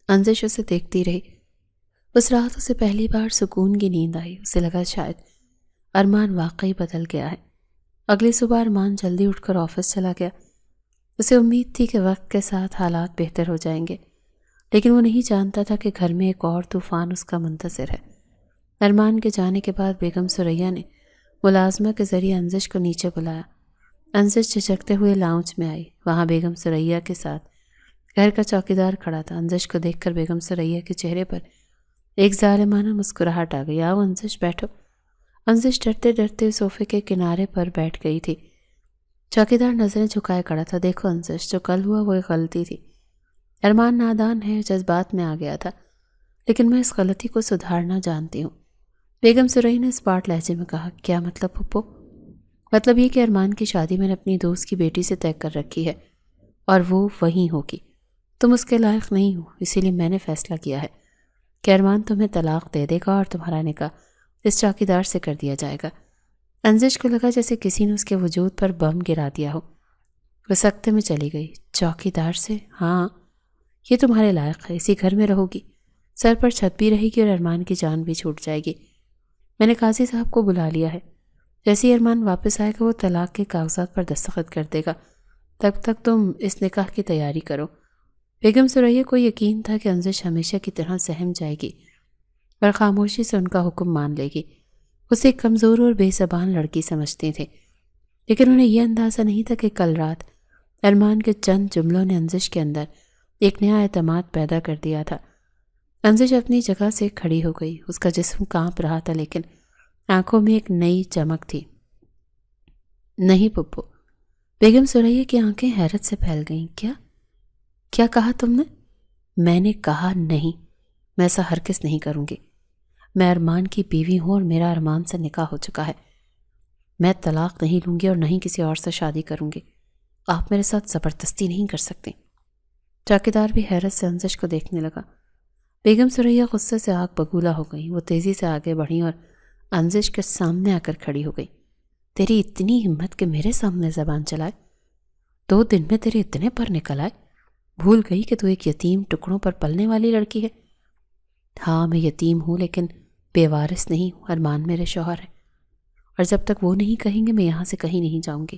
Speaker 1: انزش اسے دیکھتی رہی۔ اس رات اسے پہلی بار سکون کی نیند آئی۔ اسے لگا شاید ارمان واقعی بدل گیا ہے۔ اگلی صبح ارمان جلدی اٹھ کر آفس چلا گیا۔ اسے امید تھی کہ وقت کے ساتھ حالات بہتر ہو جائیں گے، لیکن وہ نہیں جانتا تھا کہ گھر میں ایک اور طوفان اس کا منتظر ہے۔ ارمان کے جانے کے بعد بیگم ثریا نے ملازمہ کے ذریعے انزش کو نیچے بلایا۔ انزش جھجکتے ہوئے لاؤنج میں آئی۔ وہاں بیگم ثریا کے ساتھ گھر کا چوکیدار کھڑا تھا۔ انزش کو دیکھ کر بیگم ثریا کے چہرے پر ایک ظالمانہ مسکراہٹ آ گئی۔ آؤ انزش بیٹھو۔ انزش ڈرتے ڈرتے صوفے کے کنارے پر بیٹھ گئی تھی۔ چوکیدار نظریں جھکائے کھڑا تھا۔ دیکھو انزش، جو کل ہوا وہ ایک غلطی تھی۔ ارمان نادان ہے، جذبات میں آ گیا تھا، لیکن میں اس غلطی کو سدھارنا جانتی ہوں۔ بیگم ثریا نے اسپاٹ لہجے میں کہا، کیا مطلب پھپھو؟ مطلب یہ کہ ارمان کی شادی میں نے اپنی دوست کی بیٹی سے طے کر رکھی ہے اور وہ وہیں ہوگی۔ تم اس کے لائق نہیں ہو، اسی لیے میں نے فیصلہ کیا ہے کہ ارمان تمہیں طلاق دے دے گا اور تمہارا نکاح اس چوکیدار سے کر دیا جائے گا۔ انزش کو لگا جیسے کسی نے اس کے وجود پر بم گرا دیا ہو۔ وہ سکتے میں چلی گئی۔ چوکیدار سے؟ ہاں، یہ تمہارے لائق ہے، اسی گھر میں رہو گی، سر پر چھت بھی رہے گی اور ارمان کی جان بھی چھوٹ جائے گی۔ میں نے قاضی صاحب کو بلا لیا ہے، جیسے ارمان واپس آئے گا وہ طلاق کے کاغذات پر دستخط کر دے گا، تب تک تم اس نکاح کی تیاری کرو۔ بیگم ثریا کو یقین تھا کہ انزش ہمیشہ کی طرح سہم جائے گی اور خاموشی سے ان کا حکم مان لے گی۔ اسے ایک کمزور اور بے زبان لڑکی سمجھتے تھے، لیکن انہیں یہ اندازہ نہیں تھا کہ کل رات ارمان کے چند جملوں نے انزش کے اندر ایک نیا اعتماد پیدا کر دیا تھا۔ انزش اپنی جگہ سے کھڑی ہو گئی۔ اس کا جسم کانپ رہا تھا، لیکن آنکھوں میں ایک نئی چمک تھی۔ نہیں پپو۔ بیگم ثریا کی آنکھیں حیرت سے پھیل گئیں۔ کیا کہا تم نے؟ میں نے کہا نہیں، میں ایسا ہرگز نہیں کروں گی۔ میں ارمان کی بیوی ہوں اور میرا ارمان سے نکاح ہو چکا ہے۔ میں طلاق نہیں لوں گی اور نہ ہی کسی اور سے شادی کروں گی۔ آپ میرے ساتھ زبردستی نہیں کر سکتے۔ چوکیدار بھی حیرت سے انزش کو دیکھنے لگا۔ بیگم ثریا غصے سے آگ بگولا ہو گئی۔ وہ تیزی سے آگے بڑھی اور انزش کے سامنے آ کر کھڑی ہو گئی۔ تیری اتنی ہمت کہ میرے سامنے زبان چلائے؟ 2 دن میں تیرے اتنے پر نکل آئے؟ بھول گئی کہ تو ایک یتیم ٹکڑوں پر پلنے والی لڑکی ہے؟ ہاں میں یتیم ہوں، لیکن بے وارث نہیں ہوں۔ ارمان میرے شوہر ہے اور جب تک وہ نہیں کہیں گے میں یہاں سے کہیں نہیں جاؤں گی۔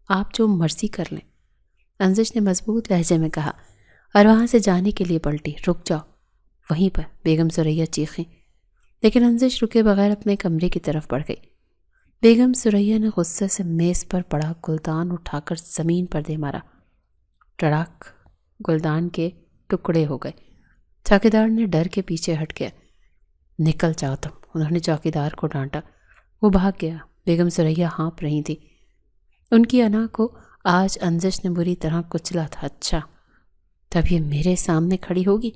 Speaker 1: آپ جو مرضی کر لیں، انزش نے مضبوط لہجے میں کہا اور وہاں سے جانے کے لیے پلٹی۔ رک جاؤ وہیں پر، بیگم ثریا چیخیں، لیکن انزش رکے بغیر اپنے کمرے کی طرف بڑھ گئی۔ بیگم ثریا نے غصے سے میز پر پڑا گلدان اٹھا کر زمین پر دے مارا۔ ٹڑاک، گلدان کے ٹکڑے ہو گئے۔ چوکیدار نے ڈر کے پیچھے ہٹ گیا۔ نکل جاؤ تم، انہوں نے چوکیدار کو ڈانٹا۔ وہ بھاگ گیا۔ بیگم ثریا ہانپ رہی تھی۔ ان کی انا کو آج انزش نے بری طرح کچلا تھا۔ اچھا، تب یہ میرے سامنے کھڑی ہوگی؟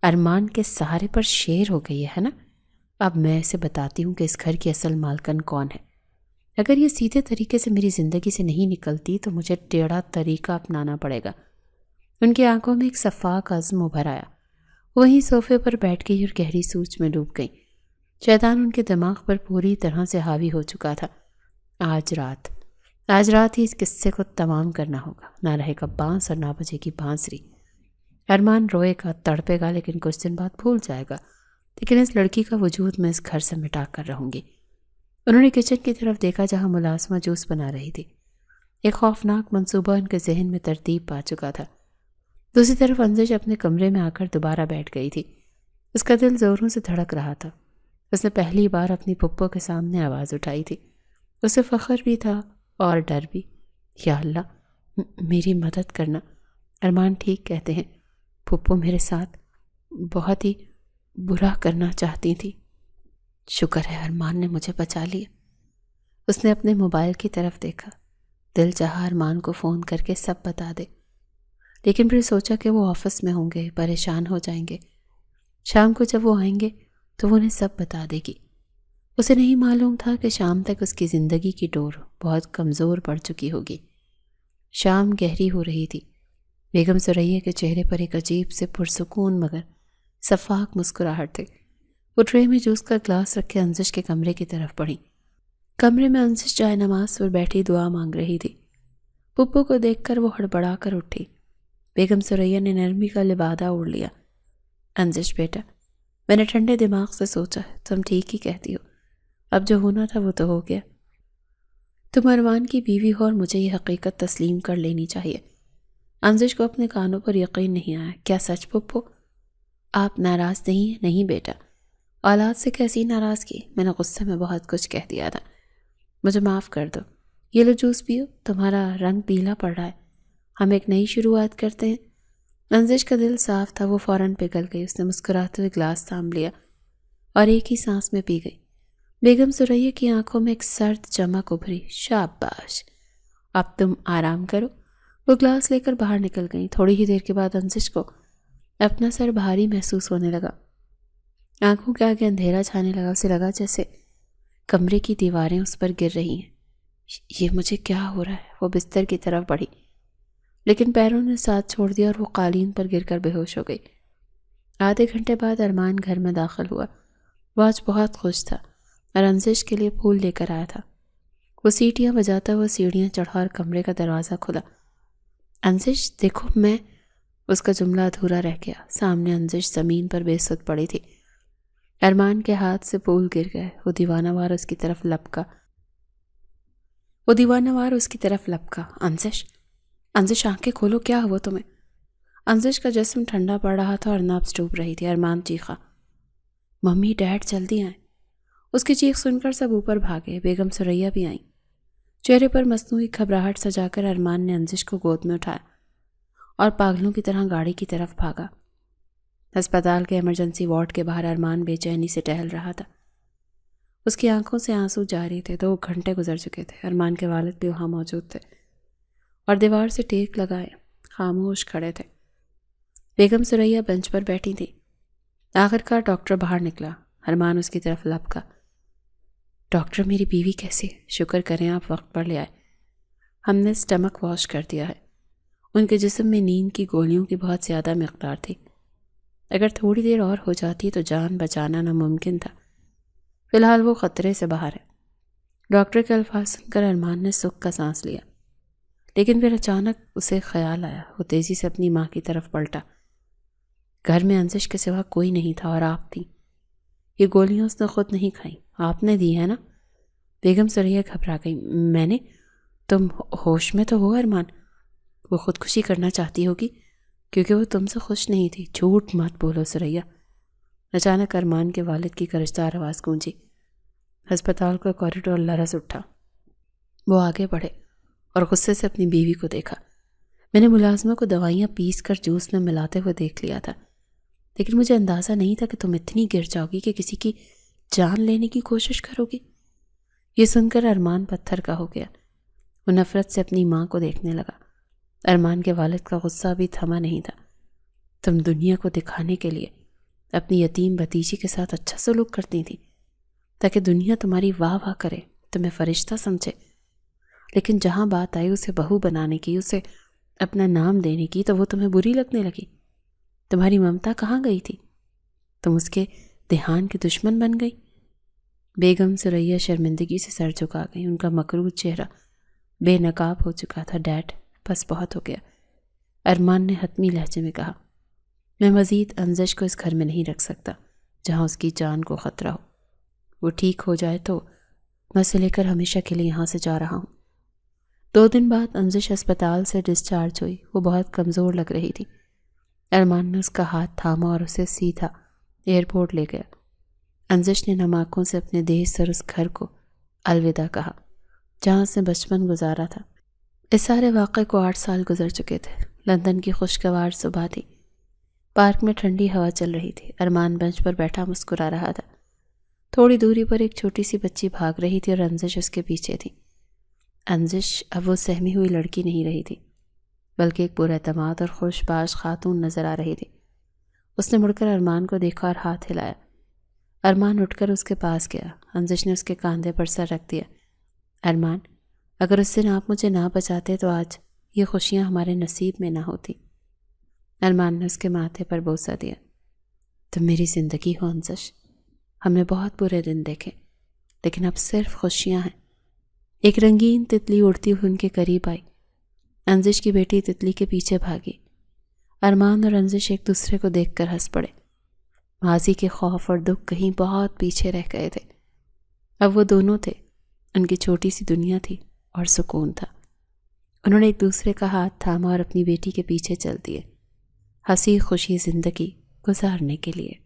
Speaker 1: ارمان کے سہارے پر شیر ہو گئی ہے نا؟ اب میں اسے بتاتی ہوں کہ اس گھر کی اصل مالکن کون ہے۔ اگر یہ سیدھے طریقے سے میری زندگی سے نہیں نکلتی تو مجھے ٹیڑھا طریقہ اپنانا پڑے گا۔ ان کی آنکھوں میں ایک صفاق عزم ابھر آیا۔ وہیں صوفے پر بیٹھ گئی اور گہری سوچ میں ڈوب گئی۔ شیطان ان کے دماغ پر پوری طرح سے حاوی ہو چکا تھا۔ آج رات ہی اس قصے کو تمام کرنا ہوگا۔ نہ رہے گا بانس اور نہ بجے گی بانسری۔ ارمان روئے گا، تڑپے گا، لیکن کچھ دن بعد بھول جائے گا، لیکن اس لڑکی کا وجود میں اس گھر سے مٹا کر رہوں گی۔ انہوں نے کچن کی طرف دیکھا جہاں ملازمہ جوس بنا رہی تھی۔ ایک خوفناک منصوبہ ان کے ذہن میں ترتیب پا چکا تھا۔ دوسری طرف انزش اپنے کمرے میں آ کر دوبارہ بیٹھ گئی تھی۔ اس کا دل زوروں سے دھڑک رہا تھا۔ اس نے پہلی بار اپنی پھپھو کے سامنے آواز اٹھائی تھی۔ اسے فخر بھی تھا اور ڈر بھی۔ یا اللہ، میری مدد کرنا، ارمان ٹھیک کہتے ہیں، پھپھو میرے ساتھ بہت ہی برا کرنا چاہتی تھی۔ شکر ہے ارمان نے مجھے بچا لیا۔ اس نے اپنے موبائل کی طرف دیکھا۔ دل چاہا ارمان کو فون کر کے سب بتا دے، لیکن پھر سوچا کہ وہ آفس میں ہوں گے، پریشان ہو جائیں گے۔ شام کو جب وہ آئیں گے تو وہ انہیں سب بتا دے گی۔ اسے نہیں معلوم تھا کہ شام تک اس کی زندگی کی ڈور بہت کمزور پڑ چکی ہوگی۔ شام گہری ہو رہی تھی۔ بیگم ثریا کے چہرے پر ایک عجیب سے پرسکون مگر شفاف مسکراہٹ تھی۔ وہ ٹرے میں جوس کا گلاس رکھے انزش کے کمرے کی طرف بڑھی۔ کمرے میں انزش جائے نماز پر بیٹھی دعا مانگ رہی تھی۔ پھپھو کو دیکھ کر وہ ہڑبڑا کر اٹھی۔ بیگم ثریا نے نرمی کا لبادہ اوڑھ لیا۔ انزش بیٹا، میں نے ٹھنڈے دماغ سے سوچا ہے، تم ٹھیک ہی کہتی ہو، اب جو ہونا تھا وہ تو ہو گیا۔ تم ارمان کی بیوی ہو اور مجھے یہ حقیقت تسلیم کر لینی چاہیے۔ انزش کو اپنے کانوں پر یقین نہیں آیا۔ کیا سچ پھپھو؟ آپ ناراض نہیں ہیں؟ نہیں بیٹا، اولاد سے کیسی ناراضگی، میں نے غصے میں بہت کچھ کہہ دیا تھا، مجھے معاف کر دو۔ یہ لو جوس پیو، تمہارا رنگ پیلا پڑ رہا ہے، ہم ایک نئی شروعات کرتے ہیں۔ انزش کا دل صاف تھا، وہ فوراً پگھل گئی۔ اس نے مسکراتے ہوئے گلاس تھام لیا اور ایک ہی سانس میں پی گئی۔ بیگم ثریا کی آنکھوں میں ایک سرد چمک ابھری۔ شاباش، اب تم آرام کرو۔ وہ گلاس لے کر باہر نکل گئی۔ تھوڑی ہی دیر کے بعد انزش کو اپنا سر بھاری محسوس ہونے لگا۔ آنکھوں کے آگے اندھیرا چھانے لگا۔ اسے لگا جیسے کمرے کی دیواریں اس پر گر رہی ہیں۔ یہ مجھے کیا ہو رہا ہے؟ وہ بستر کی طرف بڑھی، لیکن پیروں نے ساتھ چھوڑ دیا اور وہ قالین پر گر کر بے ہوش ہو گئی۔ آدھے گھنٹے بعد ارمان گھر میں داخل ہوا۔ وہ آج بہت خوش تھا اور انزش کے لیے پھول لے کر آیا تھا۔ وہ سیٹیاں بجاتا ہوا سیڑھیاں چڑھا اور کمرے کا دروازہ کھلا۔ انزش دیکھو میں، اس کا جملہ ادھورا رہ گیا۔ سامنے انزش زمین پر بے سد پڑی تھی۔ ارمان کے ہاتھ سے پھول گر گئے۔ وہ دیوانہ وار اس کی طرف لپکا۔ انزش آنکھیں کھولو، کیا ہوا تمہیں؟ انزش کا جسم ٹھنڈا پڑ رہا تھا اور نبض ڈوب رہی تھی۔ ارمان چیخا، ممی ڈیڈ جلدی آئیں۔ اس کی چیخ سن کر سب اوپر بھاگے۔ بیگم ثریا بھی آئیں۔ چہرے پر مصنوعی گھبراہٹ سجا کر ارمان نے انزش کو گود میں اٹھایا اور پاگلوں کی طرح گاڑی کی طرف بھاگا۔ ہسپتال کے ایمرجنسی وارڈ کے باہر ارمان بے چینی سے ٹہل رہا تھا۔ اس کی آنکھوں سے آنسو جاری تھے۔ 2 گھنٹے گزر چکے تھے۔ ارمان کے والد بھی وہاں موجود تھے اور دیوار سے ٹیک لگائے خاموش کھڑے تھے۔ بیگم ثریا بینچ پر بیٹھی تھی۔ آخرکار ڈاکٹر باہر نکلا۔ ارمان اس کی طرف لپکا۔ ڈاکٹر، میری بیوی کیسی؟ شکر کریں آپ وقت پر لے آئے۔ ہم نے سٹمک واش کر دیا ہے۔ ان کے جسم میں نیند کی گولیوں کی بہت زیادہ مقدار تھی۔ اگر تھوڑی دیر اور ہو جاتی تو جان بچانا ناممکن تھا۔ فی الحال وہ خطرے سے باہر ہے۔ ڈاکٹر کے الفاظ سن کر ارمان نے سکھ کا سانس لیا، لیکن پھر اچانک اسے خیال آیا۔ وہ تیزی سے اپنی ماں کی طرف پلٹا۔ گھر میں انزش کے سوا کوئی نہیں تھا اور آپ تھی۔ یہ گولیاں اس نے خود نہیں کھائیں، آپ نے دی ہے نا؟ بیگم ثریا گھبرا گئی۔ میں نے؟ تم ہوش میں تو ہو ارمان؟ وہ خودکشی کرنا چاہتی ہوگی کیونکہ وہ تم سے خوش نہیں تھی۔ جھوٹ مت بولو ثریا۔ اچانک ارمان کے والد کی کرشدار آواز گونجی۔ ہسپتال کا کوریڈور لرز اٹھا۔ وہ آگے بڑھے اور غصے سے اپنی بیوی کو دیکھا۔ میں نے ملازمہ کو دوائیاں پیس کر جوس میں ملاتے ہوئے دیکھ لیا تھا، لیکن مجھے اندازہ نہیں تھا کہ تم اتنی گر جاؤ گی کہ کسی کی جان لینے کی کوشش کرو گی۔ یہ سن کر ارمان پتھر کا ہو گیا۔ وہ نفرت سے اپنی ماں کو دیکھنے لگا۔ ارمان کے والد کا غصہ بھی تھما نہیں تھا۔ تم دنیا کو دکھانے کے لیے اپنی یتیم بھتیجی کے ساتھ اچھا سلوک کرتی تھی تاکہ دنیا تمہاری واہ واہ کرے، تمہیں فرشتہ سمجھے، لیکن جہاں بات آئی اسے بہو بنانے کی، اسے اپنا نام دینے کی، تو وہ تمہیں بری لگنے لگی۔ تمہاری ممتا کہاں گئی تھی؟ تم اس کے دھیان کی دشمن بن گئی۔ بیگم ثریا شرمندگی سے سر جھکا گئی۔ ان کا مکروہ چہرہ بے نقاب ہو چکا تھا۔ ڈیڈ، بس بہت ہو گیا، ارمان نے حتمی لہجے میں کہا۔ میں مزید انزش کو اس گھر میں نہیں رکھ سکتا جہاں اس کی جان کو خطرہ ہو۔ وہ ٹھیک ہو جائے تو میں اسے لے کر ہمیشہ کے لیے یہاں سے جا رہا ہوں۔ 2 دن بعد انزش اسپتال سے ڈسچارج ہوئی۔ وہ بہت کمزور لگ رہی تھی۔ ارمان نے اس کا ہاتھ تھاما اور اسے سیدھا ایئرپورٹ لے گیا۔ انزش نے نم آنکھوں سے اپنے دیس اور اس گھر کو الوداع کہا جہاں اس نے بچپن گزارا تھا۔ اس سارے واقعے کو 8 سال گزر چکے تھے۔ لندن کی خوشگوار صبح تھی۔ پارک میں ٹھنڈی ہوا چل رہی تھی۔ ارمان بینچ پر بیٹھا مسکرا رہا تھا۔ تھوڑی دوری پر ایک چھوٹی سی بچی بھاگ رہی تھی اور انزش اس کے پیچھے تھی۔ انزش اب وہ سہمی ہوئی لڑکی نہیں رہی تھی بلکہ ایک پراعتماد اور خوش باش خاتون نظر آ رہی تھی۔ اس نے مڑ کر ارمان کو دیکھا اور ہاتھ ہلایا۔ ارمان اٹھ کر اس کے پاس گیا۔ انزش نے اس کے کاندھے پر سر رکھ دیا۔ ارمان، اگر اس دن آپ مجھے نہ بچاتے تو آج یہ خوشیاں ہمارے نصیب میں نہ ہوتی۔ ارمان نے اس کے ماتھے پر بوسہ دیا۔ تم میری زندگی ہو انزش۔ ہم نے بہت برے دن دیکھے لیکن اب صرف خوشیاں ہیں۔ ایک رنگین تتلی اڑتی ہوئی ان کے قریب آئی۔ انزش کی بیٹی تتلی کے پیچھے بھاگی۔ ارمان اور انزش ایک دوسرے کو دیکھ کر ہنس پڑے۔ ماضی کے خوف اور دکھ کہیں بہت پیچھے رہ گئے تھے۔ اب وہ دونوں تھے۔ ان کی چھوٹی سی دنیا تھی اور سکون تھا۔ انہوں نے ایک دوسرے کا ہاتھ تھاما اور اپنی بیٹی کے پیچھے چل دیے، ہنسی خوشی زندگی گزارنے کے لیے۔